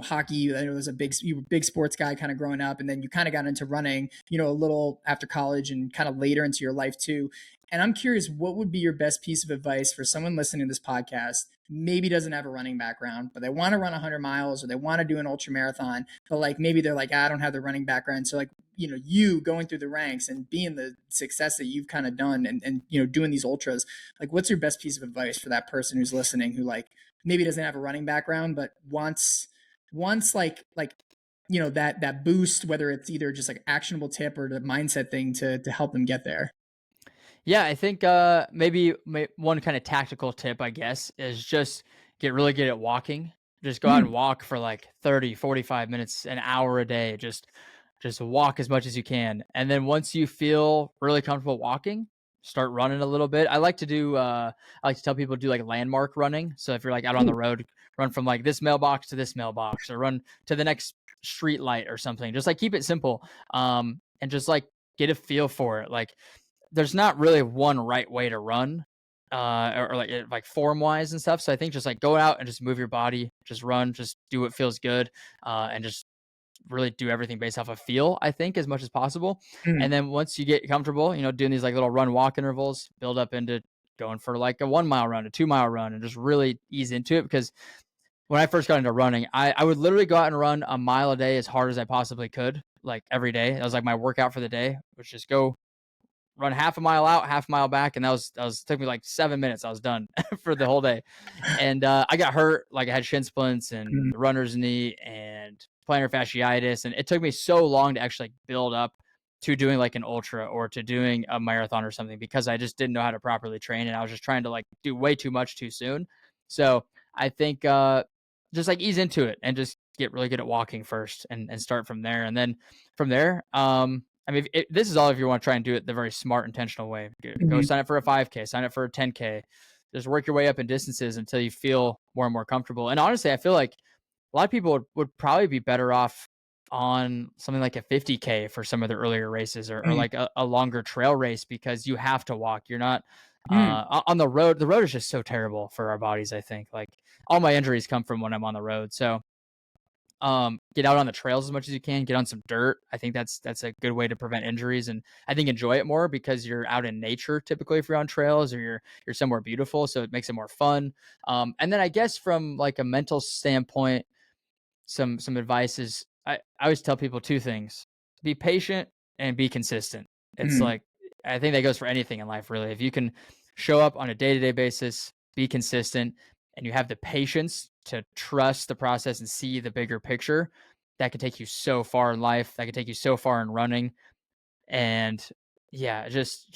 hockey. I know was you were a big sports guy kind of growing up, and then you kind of got into running, a little after college and kind of later into your life too. And I'm curious, what would be your best piece of advice for someone listening to this podcast? Maybe doesn't have a running background, but they want to run 100 miles or they want to do an ultra marathon, but like maybe they're like, I don't have the running background. So like, you going through the ranks and being the success that you've kind of done and doing these ultras, like what's your best piece of advice for that person who's listening who like maybe doesn't have a running background but wants that boost, whether it's either just like actionable tip or the mindset thing to help them get there? Yeah, I think maybe one kind of tactical tip, I guess, is just get really good at walking. Just go out and Mm, walk for like 30, 45 minutes, an hour a day. Just walk as much as you can. And then once you feel really comfortable walking, start running a little bit. I like to tell people to do like landmark running. So if you're like out on the ooh, road, run from like this mailbox to this mailbox, or run to the next street light or something. Just like keep it simple. And just like get a feel for it. Like there's not really one right way to run, or like form wise and stuff. So I think just like go out and just move your body, just run, just do what feels good, and just really do everything based off of feel, I think, as much as possible. And mm, then once you get comfortable, doing these like little run walk intervals, build up into going for like a 1 mile run, a 2 mile run, and just really ease into it. Because when I first got into running, I would literally go out and run a mile a day as hard as I possibly could, like every day. That was like my workout for the day, which just go run half a mile out, half a mile back, and that was took me like 7 minutes. I was done for the whole day, and I got hurt. Like I had shin splints and mm, the runner's knee and plantar fasciitis, and it took me so long to actually like, build up to doing like an ultra or to doing a marathon or something, because I just didn't know how to properly train, and I was just trying to like do way too much too soon. So I think just like ease into it and just get really good at walking first, and start from there, and then from there, I mean, this is all if you want to try and do it the very smart, intentional way. Go mhm, sign up for a 5K, sign up for a 10K. Just work your way up in distances until you feel more and more comfortable. And honestly, I feel like a lot of people would probably be better off on something like a 50K for some of the earlier races, or mm, like a longer trail race, because you have to walk. You're not mm. on the road. The road is just so terrible for our bodies, I think. Like all my injuries come from when I'm on the road. So get out on the trails as much as you can, get on some dirt. I think that's a good way to prevent injuries, and I think enjoy it more because you're out in nature typically if you're on trails, or you're somewhere beautiful, so it makes it more fun. And then I guess from like a mental standpoint, some advice is I always tell people two things: be patient and be consistent. It's Mm, like I think that goes for anything in life, really. If you can show up on a day-to-day basis, be consistent, and you have the patience to trust the process and see the bigger picture, that could take you so far in life. That could take you so far in running. And yeah, just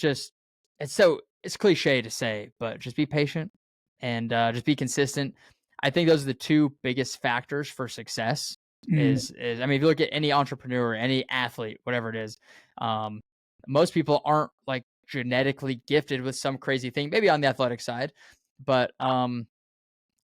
it's cliche to say, but just be patient and just be consistent. I think those are the two biggest factors for success. mm, Is I mean, if you look at any entrepreneur, any athlete, whatever it is, um, most people aren't like genetically gifted with some crazy thing. Maybe on the athletic side, but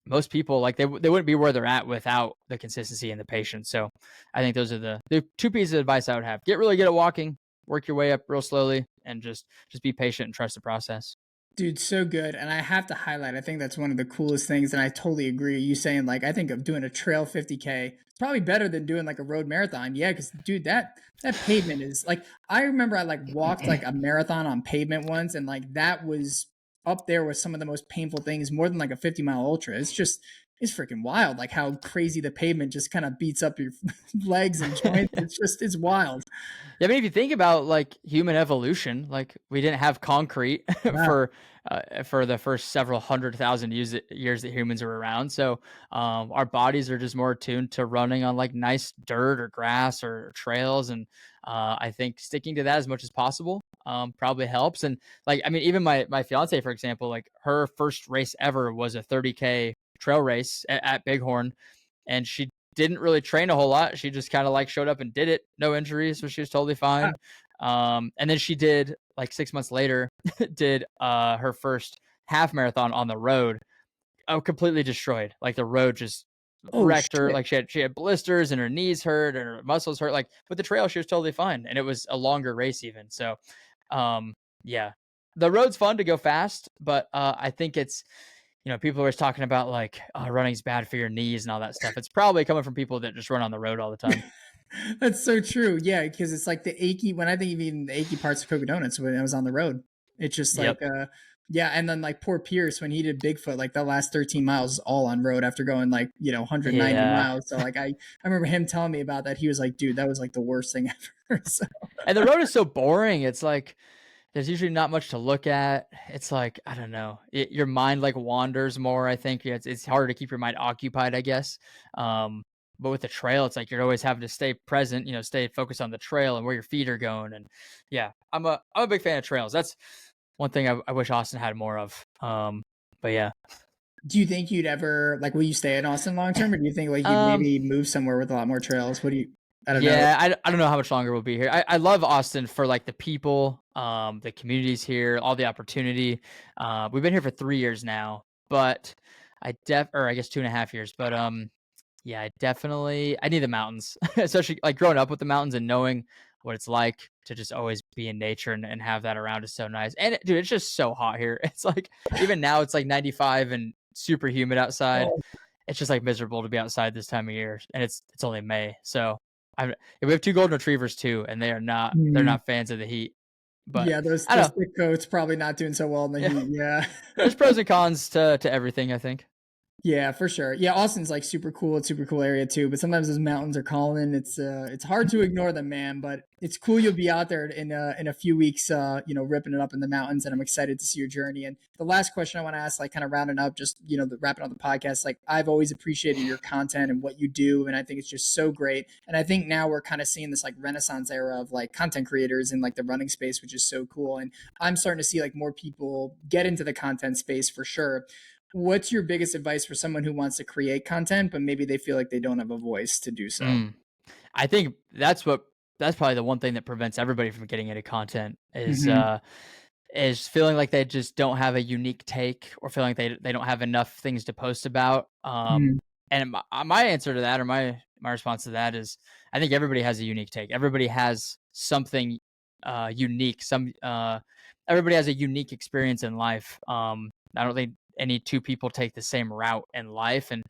most people like they wouldn't be where they're at without the consistency and the patience. So I think those are the two pieces of advice I would have: get really good at walking, work your way up real slowly, and just be patient and trust the process. Dude, so good. And I have to highlight, I think that's one of the coolest things. And I totally agree. You saying, like, I think of doing a trail 50K, it's probably better than doing like a road marathon. Yeah, because dude, that pavement is like, I remember I like walked like a marathon on pavement once, and like that was up there with some of the most painful things, more than like a 50-mile ultra. It's freaking wild, like how crazy the pavement just kind of beats up your legs and joints. It's wild. Yeah, I mean, if you think about like human evolution, like we didn't have concrete Wow. for the first several 100,000 years that humans were around. So our bodies are just more attuned to running on like nice dirt or grass or trails, and I think sticking to that as much as possible probably helps. And like, I mean, even my fiance, for example, like her first race ever was a 30K trail race at Bighorn, and she didn't really train a whole lot. She just kind of like showed up and did it. No injuries, so she was totally fine. And then she did like 6 months later, did her first half marathon on the road. Completely destroyed. Like the road just Oh wrecked her. shit. Like she had blisters and her knees hurt and her muscles hurt. Like with the trail, she was totally fine, and it was a longer race even. So, um, yeah, the road's fun to go fast, but I think it's people are always talking about like, oh, running's bad for your knees and all that stuff. It's probably coming from people that just run on the road all the time. That's so true. Yeah, because it's like the achy, when I think of even the achy parts of Cocoa Donuts when I was on the road. It's just like Yep. yeah, and then like poor Pierce when he did Bigfoot, like the last 13 miles is all on road after going like, 190 Yeah. miles. So like I remember him telling me about that. He was like, dude, that was like the worst thing ever. So And the road is so boring. It's like there's usually not much to look at. It's like, I don't know, your mind like wanders more. I think it's harder to keep your mind occupied, I guess. But with the trail, it's like you're always having to stay present, stay focused on the trail and where your feet are going. And yeah, I'm a big fan of trails. That's one thing I wish Austin had more of. But yeah. do you think you'd ever like will you stay in Austin long term, or do you think like you'd Um, maybe move somewhere with a lot more trails? What do you I don't know. Yeah, I don't know how much longer we'll be here. I love Austin for like the people, the communities here, all the opportunity. We've been here for 3 years now, but or I guess 2.5 years. But yeah, I need the mountains, especially like growing up with the mountains and knowing what it's like to just always be in nature and have that around is so nice. And dude, it's just so hot here. It's like even now it's like 95 and super humid outside. Oh, It's just like miserable to be outside this time of year, and it's only May. So we have two golden retrievers too, and they're mm, not fans of the heat. But yeah, I those don't know. thick coats probably not doing so well in the Yeah, heat. Yeah. there's pros and cons to everything, I think. Yeah, for sure. Yeah, Austin's like super cool. It's super cool area too. But sometimes those mountains are calling. It's hard to ignore them, man. But it's cool you'll be out there in a few weeks. Ripping it up in the mountains, and I'm excited to see your journey. And the last question I want to ask, like kind of rounding up, just wrapping up the podcast. Like I've always appreciated your content and what you do, and I think it's just so great. And I think now we're kind of seeing this like renaissance era of like content creators in like the running space, which is so cool. And I'm starting to see like more people get into the content space for sure. What's your biggest advice for someone who wants to create content, but maybe they feel like they don't have a voice to do so? Mm. I think that's probably the one thing that prevents everybody from getting into content Hmm. is feeling like they just don't have a unique take or feeling like they don't have enough things to post about. Mm. And my answer to that or my response to that is I think everybody has a unique take. Everybody has something unique. Everybody has a unique experience in life. I don't think any two people take the same route in life, and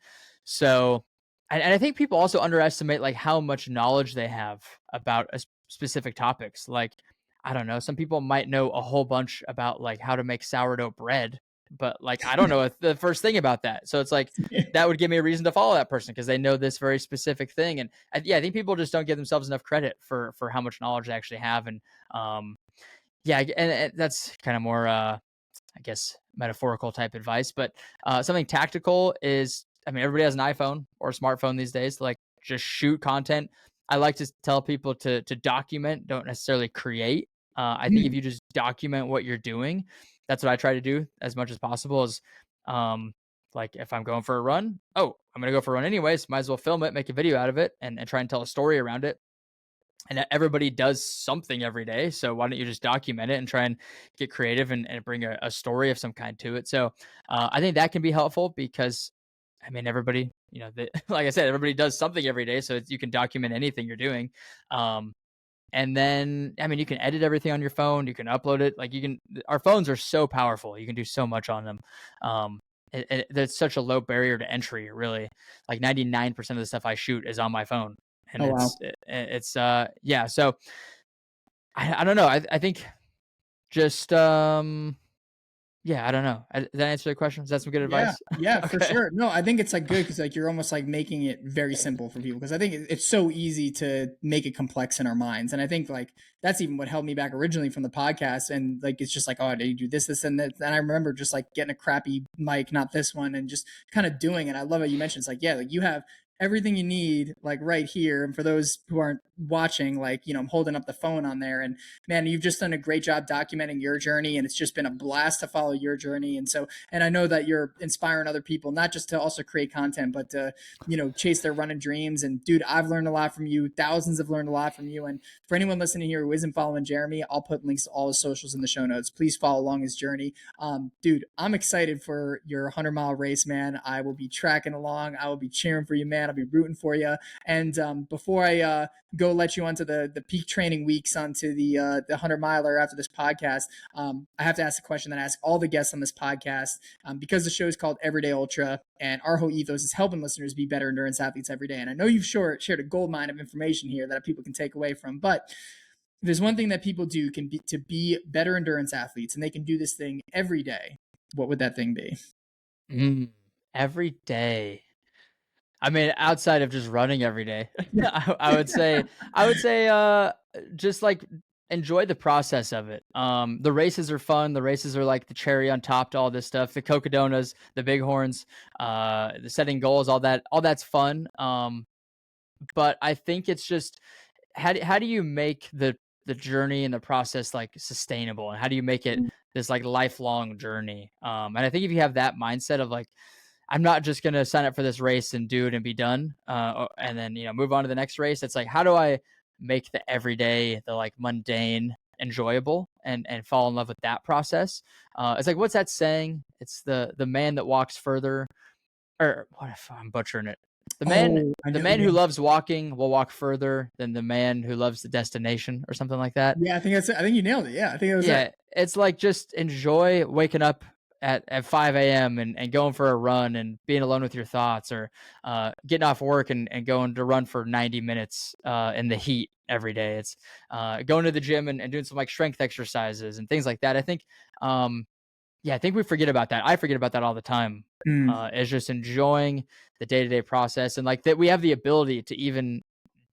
so and I think people also underestimate like how much knowledge they have about specific topics. Like I don't know, some people might know a whole bunch about like how to make sourdough bread, but like I don't know the first thing about that. So it's like that would give me a reason to follow that person because they know this very specific thing. And yeah, I think people just don't give themselves enough credit for how much knowledge they actually have. And yeah, and that's kind of more I guess metaphorical type advice, but something tactical is I mean everybody has an iPhone or a smartphone these days. Like just shoot content. I like to tell people to document, don't necessarily create. I think if Mm. you just document what you're doing, that's what I try to do as much as possible. Is um, like if I'm going for a run, oh, I'm gonna go for a run anyways. Might as well film it, make a video out of it, and try and tell a story around it. And everybody does something every day. So why don't you just document it and try and get creative and bring a story of some kind to it? So I think that can be helpful because, I mean, everybody, like I said, everybody does something every day. So you can document anything you're doing. Um, And then, I mean, you can edit everything on your phone. You can upload it. Like our phones are so powerful. You can do so much on them. Um, there's such a low barrier to entry, really. Like 99% of the stuff I shoot is on my phone, and Oh wow. yeah. So I don't know. I think just yeah, I don't know. Did that answer the question? Is that some good Yeah, advice? yeah, for Okay. sure. No, I think it's like good because like you're almost like making it very simple for people because I think it's so easy to make it complex in our minds, and I think like that's even what held me back originally from the podcast. And like it's just like, oh, did you do this, and that? And I remember just like getting a crappy mic, not this one, and just kind of doing it. I love it. You mentioned it's like, yeah, like you have everything you need like right here. And for those who aren't watching, like I'm holding up the phone on there, and man, you've just done a great job documenting your journey, and it's just been a blast to follow your journey. And so and I know that you're inspiring other people, not just to also create content, but to, chase their running dreams. And dude, I've learned a lot from you. Thousands have learned a lot from you. And for anyone listening here who isn't following Jeremy, I'll put links to all his socials in the show notes. Please follow along his journey. Dude, I'm excited for your 100-mile race, man. I will be tracking along. I will be cheering for you, man. I'll be rooting for you. And before I go let you onto the peak training weeks onto the 100-miler after this podcast, I have to ask the question that I ask all the guests on this podcast, because the show is called Everyday Ultra, and our whole ethos is helping listeners be better endurance athletes every day. And I know you've shared a gold mine of information here that people can take away from, but there's one thing that people do can be to be better endurance athletes, and they can do this thing every day. What would that thing be? Mm, every day. I mean, outside of just running every day, I would say, just like enjoy the process of it. The races are fun. The races are like the cherry on top to all this stuff. The Cocodonas, the Bighorns, the setting goals, all that's fun. But I think it's just how do you make the journey and the process like sustainable, and how do you make it this like lifelong journey? And I think if you have that mindset of like, I'm not just gonna sign up for this race and do it and be done, and then move on to the next race. It's like, how do I make the everyday, the like mundane, enjoyable, and fall in love with that process? It's like, what's that saying? It's the man that walks further, or what if I'm butchering it? The man Oh, I the know. man Yeah, who loves walking will walk further than the man who loves the destination, or something like that. yeah. I think that's it. I think you nailed it. Yeah, I think that was it. Yeah, it's like just enjoy waking up at 5 a.m. And going for a run and being alone with your thoughts, or getting off work and going to run for 90 minutes in the heat every day. It's going to the gym and doing some like strength exercises and things like that. I think, yeah, I think we forget about that. I forget about that all the time. Mm. Is just enjoying the day to day process, and like that we have the ability to even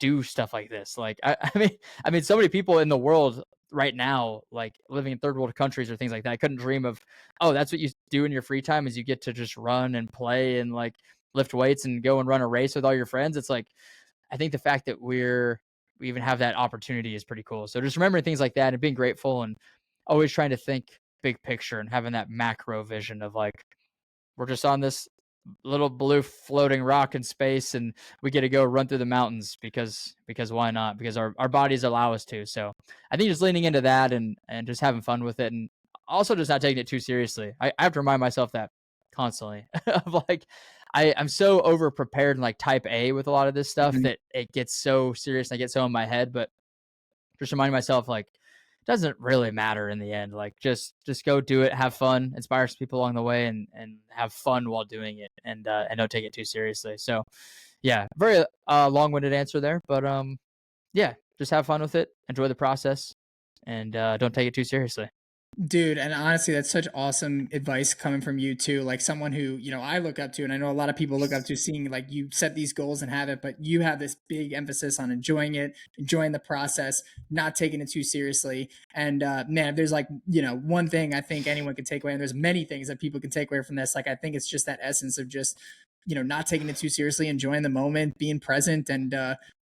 do stuff like this. Like I mean, so many people in the world right now, like living in third world countries or things like that, I couldn't dream of. Oh, that's what you do in your free time, is you get to just run and play and like lift weights and go and run a race with all your friends. It's like, I think the fact that we even have that opportunity is pretty cool. So just remembering things like that and being grateful, and always trying to think big picture and having that macro vision of like, we're just on this little blue floating rock in space, and we get to go run through the mountains because why not? Because our bodies allow us to. So I think just leaning into that and just having fun with it, and also just not taking it too seriously. I have to remind myself that constantly of like, I'm so over prepared and like type A with a lot of this stuff Mhm. that it gets so serious and I get so in my head. But just reminding myself like, it doesn't really matter in the end. Like, just go do it, have fun, inspire some people along the way, and have fun while doing it, and don't take it too seriously. So yeah, very long-winded answer there, but yeah, just have fun with it, enjoy the process, and don't take it too seriously. Dude, and honestly, that's such awesome advice coming from you too. Like someone who, I look up to, and I know a lot of people look up to, seeing like you set these goals and have it, but you have this big emphasis on enjoying it, enjoying the process, not taking it too seriously. And man, if there's like, one thing I think anyone can take away, and there's many things that people can take away from this. Like I think it's just that essence of just, not taking it too seriously, enjoying the moment, being present, and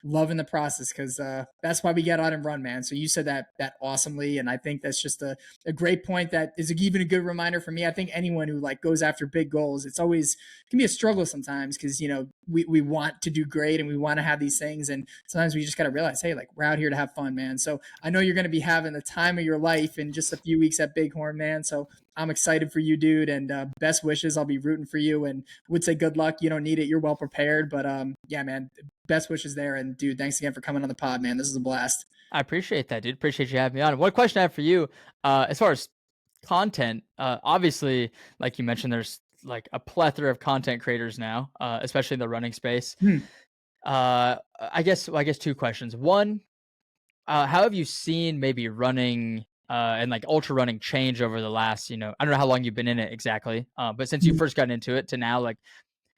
loving the process, because that's why we get out and run, man. So you said that awesomely, and I think that's just a great point that is even a good reminder for me. I think anyone who like goes after big goals, it's always can be a struggle sometimes, because we want to do great and we want to have these things, and sometimes we just got to realize, hey, like we're out here to have fun, man. So I know you're going to be having the time of your life in just a few weeks at Bighorn, man. So I'm excited for you, dude, and best wishes. I'll be rooting for you, and would say good luck. You don't need it. You're well prepared, but yeah, man, best wishes there. And dude, thanks again for coming on the pod, man. This is a blast. I appreciate that, dude. Appreciate you having me on. One question I have for you, as far as content, obviously, like you mentioned, there's like a plethora of content creators now, especially in the running space. Hmm. I guess two questions. One, how have you seen maybe running and like ultra running change over the last, I don't know how long you've been in it exactly, but since you first got into it to now, like,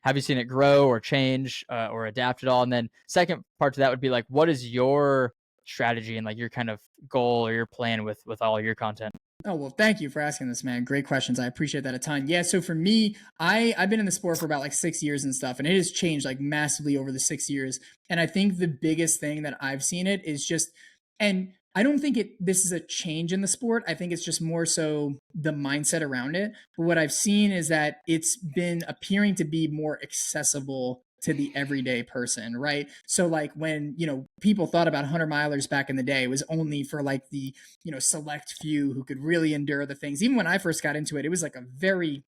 have you seen it grow or change or adapt at all? And then second part to that would be like, what is your strategy and like your kind of goal or your plan with all your content? Oh, well, thank you for asking this, man. Great questions. I appreciate that a ton. Yeah, so for me, I've been in the sport for about like 6 years and stuff, and it has changed like massively over the 6 years. And I think the biggest thing that I've seen it is just, and I don't think this is a change in the sport. I think it's just more so the mindset around it. But what I've seen is that it's been appearing to be more accessible to the everyday person, right? So like when, people thought about 100 milers back in the day, it was only for like the select few who could really endure the things. Even when I first got into it, it was like a very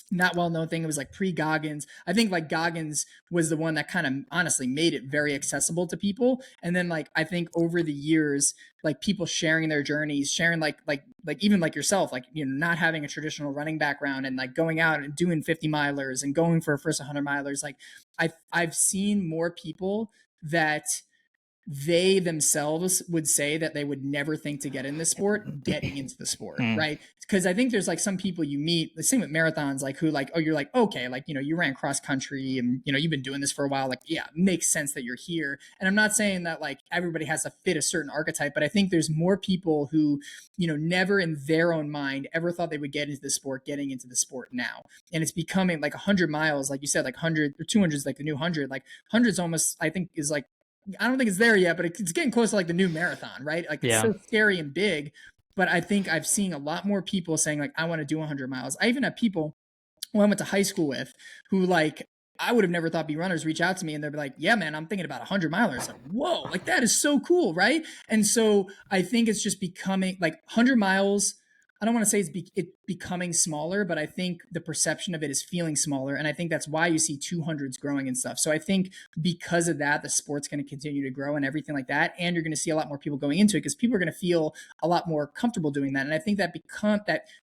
not well known thing. It was like pre Goggins. I think like Goggins was the one that kind of honestly made it very accessible to people. And then like I think over the years, like people sharing their journeys, sharing like even like yourself, like not having a traditional running background and like going out and doing 50 milers and going for a first 100 milers. Like I've seen more people that they themselves would say that they would never think to get in the sport getting into the sport, Mm, right? Because I think there's like some people you meet, the same with marathons, like who like, oh, you're like, okay, like, you ran cross country and, you've been doing this for a while. Like, yeah, makes sense that you're here. And I'm not saying that like everybody has to fit a certain archetype, but I think there's more people who, never in their own mind ever thought they would get into the sport, getting into the sport now. And it's becoming like 100 miles, like you said, like 100 or 200 is like the new 100, like 100's almost, I think is like, I don't think it's there yet, but it's getting close to like the new marathon, right? Like it's yeah. so scary and big. But I think I've seen a lot more people saying like, I want to do 100 miles. I even have people who I went to high school with who like I would have never thought be runners reach out to me and they'd be like, yeah, man, I'm thinking about 100 milers. Like, whoa, like that is so cool, right? And so I think it's just becoming like 100 miles. I don't want to say it's becoming smaller, but I think the perception of it is feeling smaller. And I think that's why you see 200s growing and stuff. So I think because of that, the sport's going to continue to grow and everything like that. And you're going to see a lot more people going into it because people are going to feel a lot more comfortable doing that. And I think that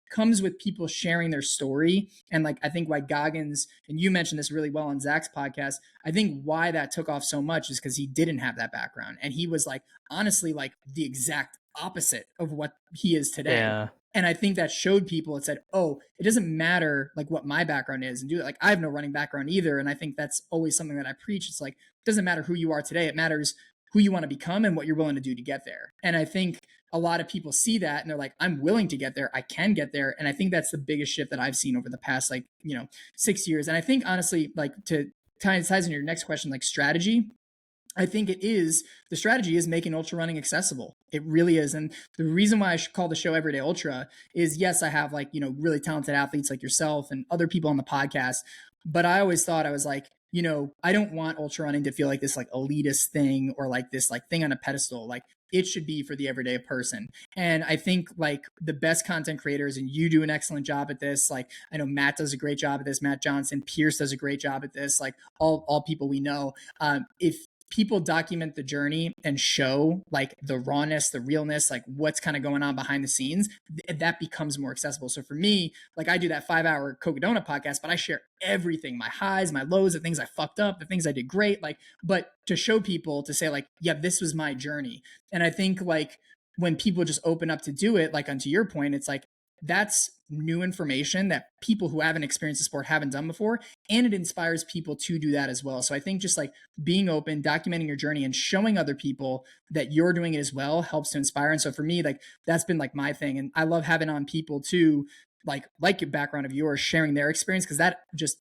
comes with people sharing their story. And like, I think why Goggins, and you mentioned this really well on Zach's podcast, I think why that took off so much is because he didn't have that background. And he was like, honestly, like the exact opposite of what he is today. Yeah. And I think that showed people, it said, oh, it doesn't matter like what my background is and do it. Like I have no running background either. And I think that's always something that I preach. It's like, it doesn't matter who you are today. It matters who you want to become and what you're willing to do to get there. And I think a lot of people see that and they're like, I'm willing to get there. I can get there. And I think that's the biggest shift that I've seen over the past, like, 6 years. And I think honestly, like to ties into your next question, like strategy, I think the strategy is making ultra running accessible. It really is. And the reason why I should call the show Everyday Ultra is yes, I have like, really talented athletes like yourself and other people on the podcast. But I always thought I was like, I don't want ultra running to feel like this like elitist thing or like this like thing on a pedestal. Like it should be for the everyday person. And I think like the best content creators, and you do an excellent job at this. Like I know Matt does a great job at this. Matt Johnson, Pierce does a great job at this. Like all people we know. If people document the journey and show like the rawness, the realness, like what's kind of going on behind the scenes, that becomes more accessible. So for me, like I do that 5 hour Cocodona podcast, but I share everything, my highs, my lows, the things I fucked up, the things I did great, like, but to show people to say like, yeah, this was my journey. And I think like when people just open up to do it, like onto your point, it's like, that's new information that people who haven't experienced the sport haven't done before. And it inspires people to do that as well. So I think just like being open, documenting your journey and showing other people that you're doing it as well helps to inspire. And so for me, like that's been like my thing. And I love having on people too, like your background of yours sharing their experience, because that just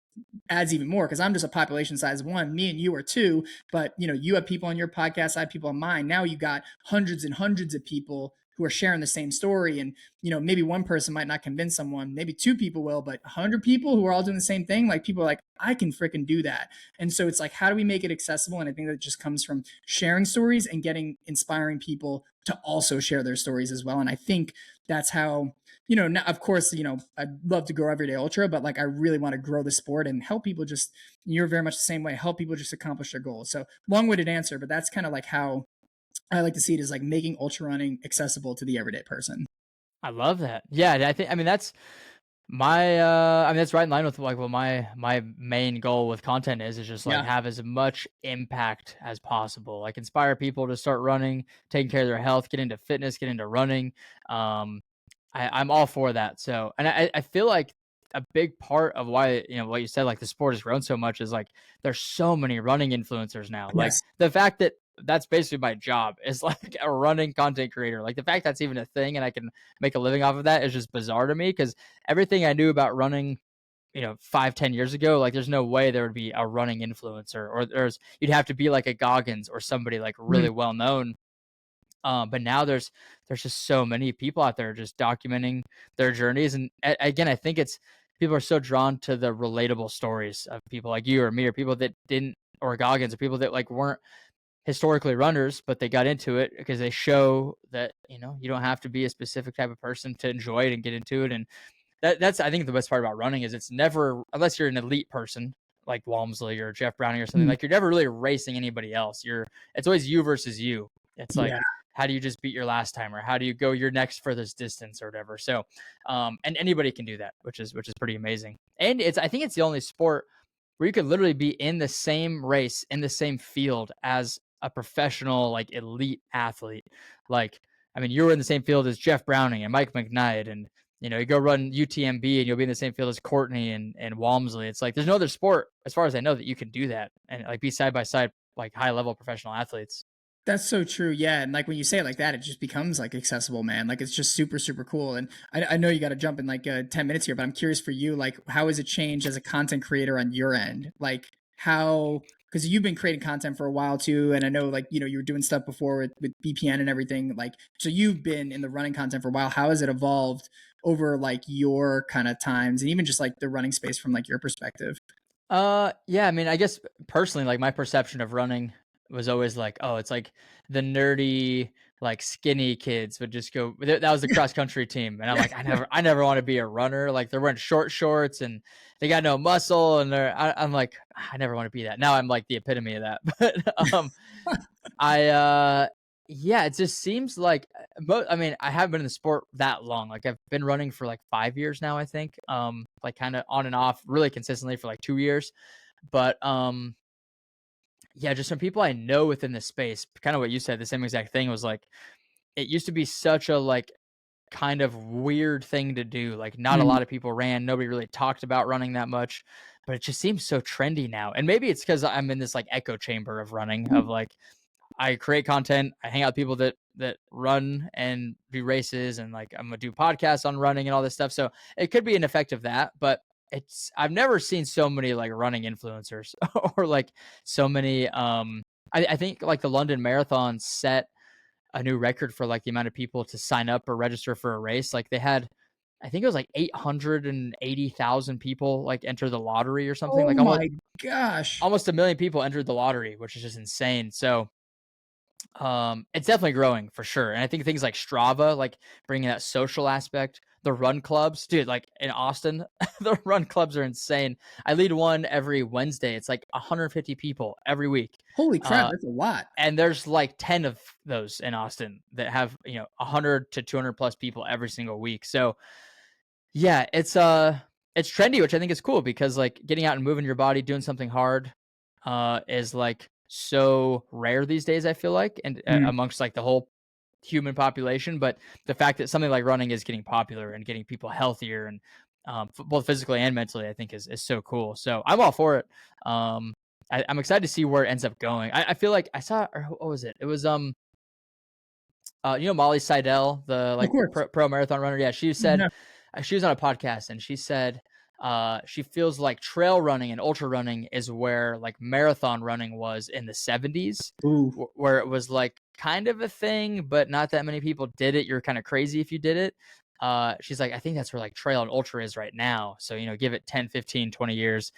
adds even more, because I'm just a population size of one, me and you are two, but you have people on your podcast, I have people on mine. Now you got hundreds and hundreds of people who are sharing the same story. And maybe one person might not convince someone, maybe two people will, but 100 people who are all doing the same thing, like people are like, I can freaking do that. And so it's like, how do we make it accessible? And I think that just comes from sharing stories and inspiring people to also share their stories as well. And I think that's how, now, of course, I'd love to grow Everyday Ultra, but like I really want to grow the sport and help people just, you're very much the same way, help people just accomplish their goals. So long-winded answer, but that's kind of like how I like to see it as like making ultra running accessible to the everyday person. I love that. Yeah, I think I mean that's my I mean that's right in line with like what my main goal with content is just like Yeah. have as much impact as possible. Like inspire people to start running, taking care of their health, get into fitness, get into running. Um I'm all for that. So, and I feel like a big part of why, what you said, like the sport has grown so much is like there's so many running influencers now. Like Yes. the fact that that's basically my job is like a running content creator. Like the fact that's even a thing and I can make a living off of that is just bizarre to me because everything I knew about running, 5, 10 years ago, like there's no way there would be a running influencer or you'd have to be like a Goggins or somebody like Mhm. really well known, but now there's just so many people out there just documenting their journeys, and again, I think it's people are so drawn to the relatable stories of people like you or me or people that didn't or Goggins or people that like weren't historically runners, but they got into it because they show that you don't have to be a specific type of person to enjoy it and get into it, and that's I think the best part about running is it's never unless you're an elite person like Walmsley or Jeff Browning or something Mhm. like you're never really racing anybody else. It's always you versus you. It's like Yeah. how do you just beat your last time or how do you go your next furthest distance or whatever. So and anybody can do that, which is pretty amazing. And it's I think it's the only sport where you could literally be in the same race in the same field as a professional like elite athlete. Like I mean, you were in the same field as Jeff Browning and Mike McKnight and you go run UTMB and you'll be in the same field as Courtney and Walmsley. It's like there's no other sport, as far as I know, that you can do that and like be side by side like high level professional athletes. That's so true. Yeah. And like when you say it like that, it just becomes like accessible, man. Like it's just super, super cool. And I know you got to jump in like 10 minutes here, but I'm curious for you, like, how has it changed as a content creator on your end? Like, how, because you've been creating content for a while too. And I know, like, you were doing stuff before with BPN and everything. Like, so you've been in the running content for a while. How has it evolved over like your kind of times and even just like the running space from like your perspective? Yeah, I mean, I guess personally, like my perception of running was always like, oh, it's like the nerdy, like skinny kids would just go. That was the cross country team, and I'm like, I never want to be a runner. Like they're wearing short shorts and they got no muscle, and I'm like, I never want to be that. Now I'm like the epitome of that. But I yeah, it just seems like I mean, I haven't been in the sport that long. Like I've been running for like 5 years now, I think. Like kind of on and off really consistently for like 2 years. But yeah, just some people I know within the space, kind of what you said, the same exact thing was like it used to be such a like kind of weird thing to do. Like not a Mm, lot of people ran, nobody really talked about running that much, but it just seems so trendy now. And maybe it's cuz I'm in this like echo chamber of running of like I create content. I hang out with people that run and do races, and like I'm gonna do podcasts on running and all this stuff. So it could be an effect of that, but I've never seen so many like running influencers or like so many. I think like the London Marathon set a new record for like the amount of people to sign up or register for a race. Like they had, I think it was like 880,000 people like enter the lottery or something. oh Like my gosh. almost a million people entered the lottery, which is just insane. So it's definitely growing for sure, and I think things like Strava, like bringing that social aspect, the run clubs, dude, like in Austin, the run clubs are insane. I lead one every Wednesday. It's like 150 people every week, Holy crap. uh, That's a lot. and there's like 10 of those in Austin that have 100 to 200 plus people every single week. So yeah, it's trendy, which I think is cool because like getting out and moving your body, doing something hard, is like so rare these days. I feel like, and Mm. amongst like the whole human population, but the fact that something like running is getting popular and getting people healthier and both physically and mentally, I think is so cool. So I'm all for it. Um, I'm excited to see where it ends up going. I feel like I saw, or what was it? It was Molly Seidel, the Of like course. pro marathon runner. Yeah, she said Yeah. she was on a podcast and she said she feels like trail running and ultra running is where like marathon running was in the 70s, Ooh. where it was like kind of a thing, but not that many people did it. You're kind of crazy if you did it. She's like, I think that's where like trail and ultra is right now. So, give it 10, 15, 20 years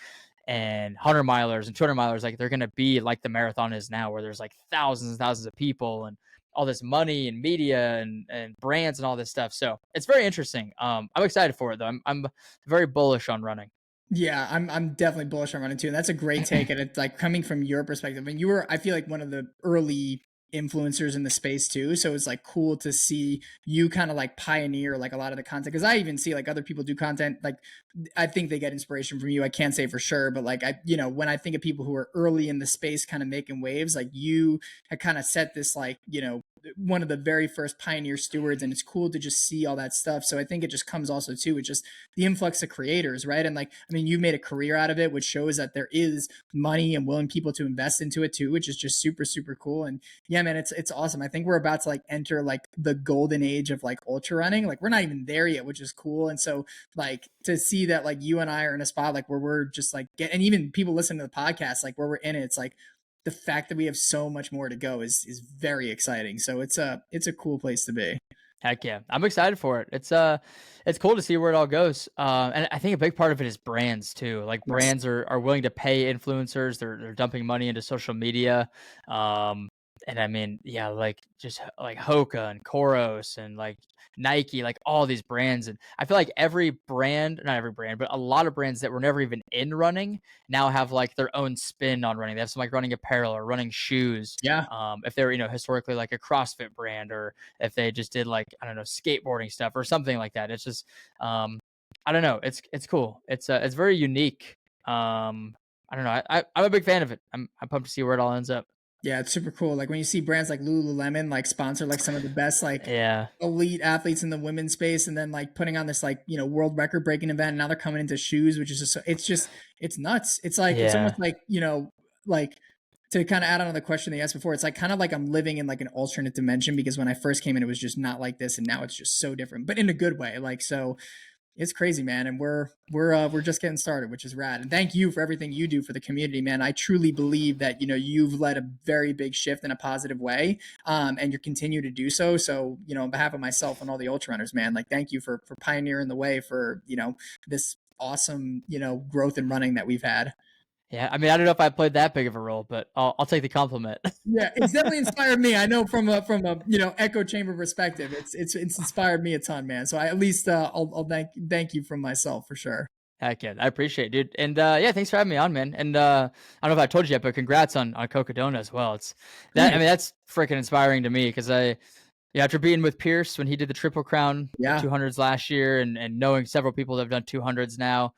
and 100 milers and 200 milers, like they're going to be like the marathon is now, where there's like thousands and thousands of people and all this money and media and brands and all this stuff. So it's very interesting. I'm excited for it though. I'm very bullish on running. Yeah, I'm definitely bullish on running too, and that's a great take. And it's like coming from your perspective. And you were, I feel like one of the early influencers in the space too. So it's like cool to see you kind of like pioneer like a lot of the content. Cause I even see like other people do content. Like I think they get inspiration from you. I can't say for sure, but like when I think of people who are early in the space kind of making waves, like you had kind of set this like, one of the very first pioneer stewards, and it's cool to just see all that stuff. So I think it just comes also too with just the influx of creators, right? And like, I mean, you made a career out of it, which shows that there is money and willing people to invest into it too, which is just super, super cool. And yeah, man, it's awesome. I think we're about to like enter like the golden age of like ultra running. Like we're not even there yet, which is cool. And so like to see that like you and I are in a spot like where we're just like and even people listening to the podcast, like where we're in it, it's like the fact that we have so much more to go is very exciting. So it's a cool place to be. Heck yeah, I'm excited for it. It's cool to see where it all goes. And I think a big part of it is brands too. Like Yes. brands are willing to pay influencers. They're dumping money into social media. Um, and I mean, yeah, like just like Hoka and Koros and like Nike, like all these brands. And I feel like every brand, not every brand, but a lot of brands that were never even in running now have like their own spin on running. They have some like running apparel or running shoes. Yeah. If they were, historically like a CrossFit brand, or if they just did like, I don't know, skateboarding stuff or something like that. It's just I don't know. It's cool. It's very unique. I don't know. I'm a big fan of it. I'm pumped to see where it all ends up. Yeah, it's super cool. Like when you see brands like Lululemon like sponsor like some of the best like Yeah. elite athletes in the women's space, and then like putting on this like world record breaking event. And now they're coming into shoes, which is just it's nuts. It's like it's almost Yeah. like like to kind of add on to the question they asked before. It's like kind of like I'm living in like an alternate dimension, because when I first came in, it was just not like this, and now it's just so different, but in a good way. Like so, it's crazy, man, and we're just getting started, which is rad. And thank you for everything you do for the community, man. I truly believe that you've led a very big shift in a positive way, and you continue to do so. So on behalf of myself and all the ultra runners, man, like thank you for pioneering the way for this awesome growth in running that we've had. Yeah. I mean, I don't know if I played that big of a role, but I'll take the compliment. Yeah, it's definitely inspired me. I know from a echo chamber perspective, it's inspired me a ton, man. So I at least I'll thank you from myself for sure. Heck yeah, I appreciate it, dude. And yeah, thanks for having me on, man. And I don't know if I told you yet, but congrats on Cocodona as well. It's that I mean Thanks. that's freaking inspiring to me, because yeah, after being with Pierce when he did the Triple Crown Yeah. 200s last year, and knowing several people that have done 200s now,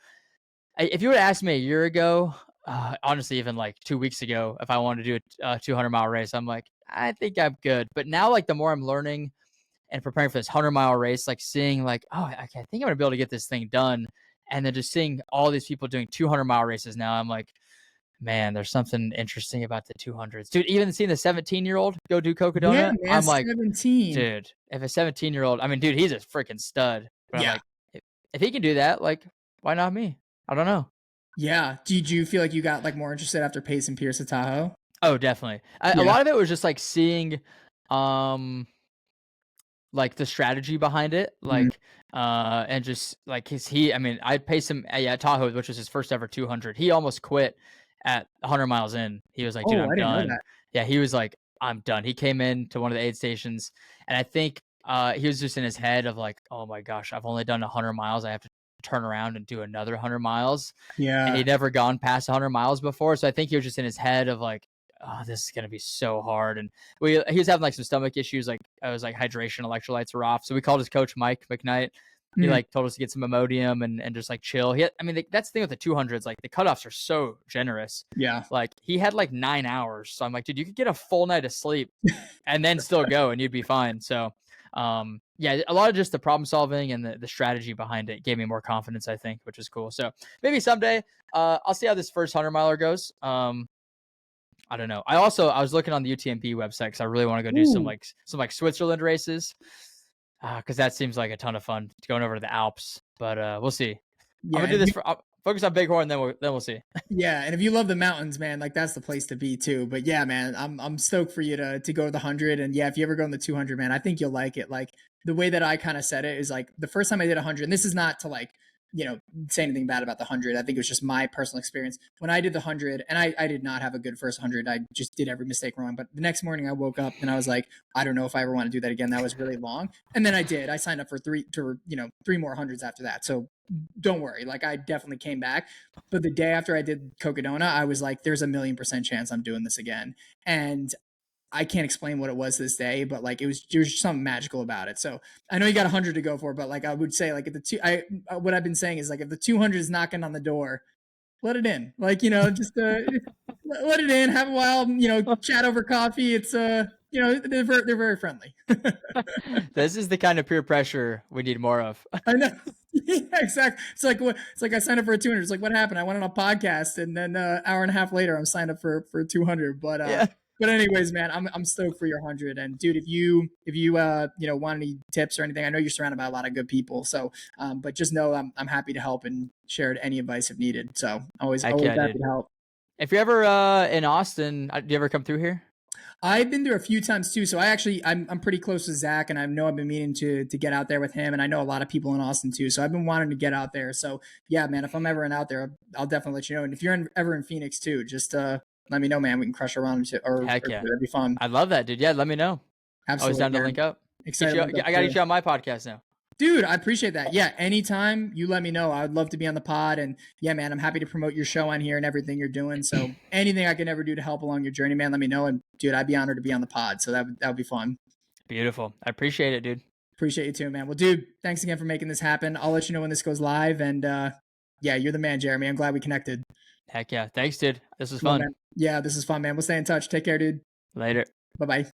if you would have asked me a year ago, honestly, even like 2 weeks ago, if I wanted to do a 200-mile race, I'm like, I think I'm good. But now, like the more I'm learning and preparing for this 100-mile race, like seeing like, oh, I think I'm gonna be able to get this thing done, and then just seeing all these people doing 200-mile races now, I'm like, man, there's something interesting about the 200s, dude. Even seeing the 17-year-old go do Yeah, Cocodona, man, I'm like, 17. dude, if a 17-year-old, I mean, dude, he's a freaking stud. But I'm Yeah. like, if he can do that, like, why not me? I don't know. Yeah. Did you feel like you got like more interested after Pace and Pierce at Tahoe? Oh, definitely. A Yeah. lot of it was just like seeing, um, like the strategy behind it, Mhm. like, and just like I mean, I paced him at Tahoe, which was his first ever 200. He almost quit at 100 miles in. He was like, dude, Oh, I'm I didn't know done. that. Yeah, he was like, I'm done. He came in to one of the aid stations, and I think he was just in his head of like, oh my gosh, I've only done 100 miles. I have to turn around and do another 100 miles. And Yeah. he'd never gone past 100 miles before. So I think he was just in his head of like, oh, this is gonna be so hard. And he was having like some stomach issues, like I was like hydration, electrolytes were off. So we called his coach Mike McKnight. He Mhm. like told us to get some Imodium and just like chill. I mean, that's the thing with the 200s. Like the cutoffs are so generous. Yeah. Like he had like 9 hours. So I'm like, dude, you could get a full night of sleep and then still go and you'd be fine. So yeah, a lot of just the problem solving and the strategy behind it gave me more confidence, I think, which is cool. So maybe someday I'll see how this first 100 miler goes. I don't know. I was looking on the UTMB website because I really want to go do Ooh. some like Switzerland races, because that seems like a ton of fun going over to the Alps. But we'll see. I'm Yeah, gonna do this for I'll focus on Bighorn, then we'll see. yeah, and if you love the mountains, man, like that's the place to be too. But yeah, man, I'm stoked for you to go to the 100. And yeah, if you ever go on the 200, man, I think you'll like it. Like the way that I kind of said it is like the first time I did 100, and this is not to like say anything bad about the 100. I think it was just my personal experience when I did the 100, and I did not have a good first 100. I just did every mistake wrong. But the next morning I woke up and I was like, I don't know if I ever want to do that again. That was really long. And then I did. I signed up for three more hundreds after that. So don't worry. Like I definitely came back. But the day after I did Cocodona, I was like, there's a 1,000,000% chance I'm doing this again. And I can't explain what it was this day, but like there was just something magical about it. So I know you got 100 to go for, but like I would say, like if what I've been saying is like if the 200 is knocking on the door, let it in. Like just let it in, have a while, chat over coffee. It's they're very friendly. This is the kind of peer pressure we need more of. I know. Yeah, exactly. It's like I signed up for a 200. It's like what happened? I went on a podcast, and then hour and a half later, I'm signed up for 200. Yeah. But anyways, man, I'm stoked for your 100. And dude, if you want any tips or anything, I know you're surrounded by a lot of good people. So, but just know I'm happy to help and share any advice if needed. So always Heck always yeah, happy dude. to help. If you're ever in Austin, do you ever come through here? I've been there a few times too. So I'm pretty close to Zach, and I know I've been meaning to get out there with him, and I know a lot of people in Austin too. So I've been wanting to get out there. So yeah, man, if I'm ever out there, I'll definitely let you know. And if you're ever in Phoenix too, just let me know, man. We can crush around Heck or yeah. that'd be fun. I'd love that, dude. Yeah, let me know. Always Absolutely, down to link man. up. Excited to link up I got to too. get you on my podcast now. Dude, I appreciate that. Yeah, anytime you let me know, I would love to be on the pod. And yeah, man, I'm happy to promote your show on here and everything you're doing. So anything I can ever do to help along your journey, man, let me know. And dude, I'd be honored to be on the pod. So that would be fun. Beautiful. I appreciate it, dude. Appreciate you too, man. Well, dude, thanks again for making this happen. I'll let you know when this goes live. And yeah, you're the man, Jeremy. I'm glad we connected. Heck yeah. Thanks, dude. This was Come on, fun. man. Yeah, this is fun, man. We'll stay in touch. Take care, dude. Later. Bye bye.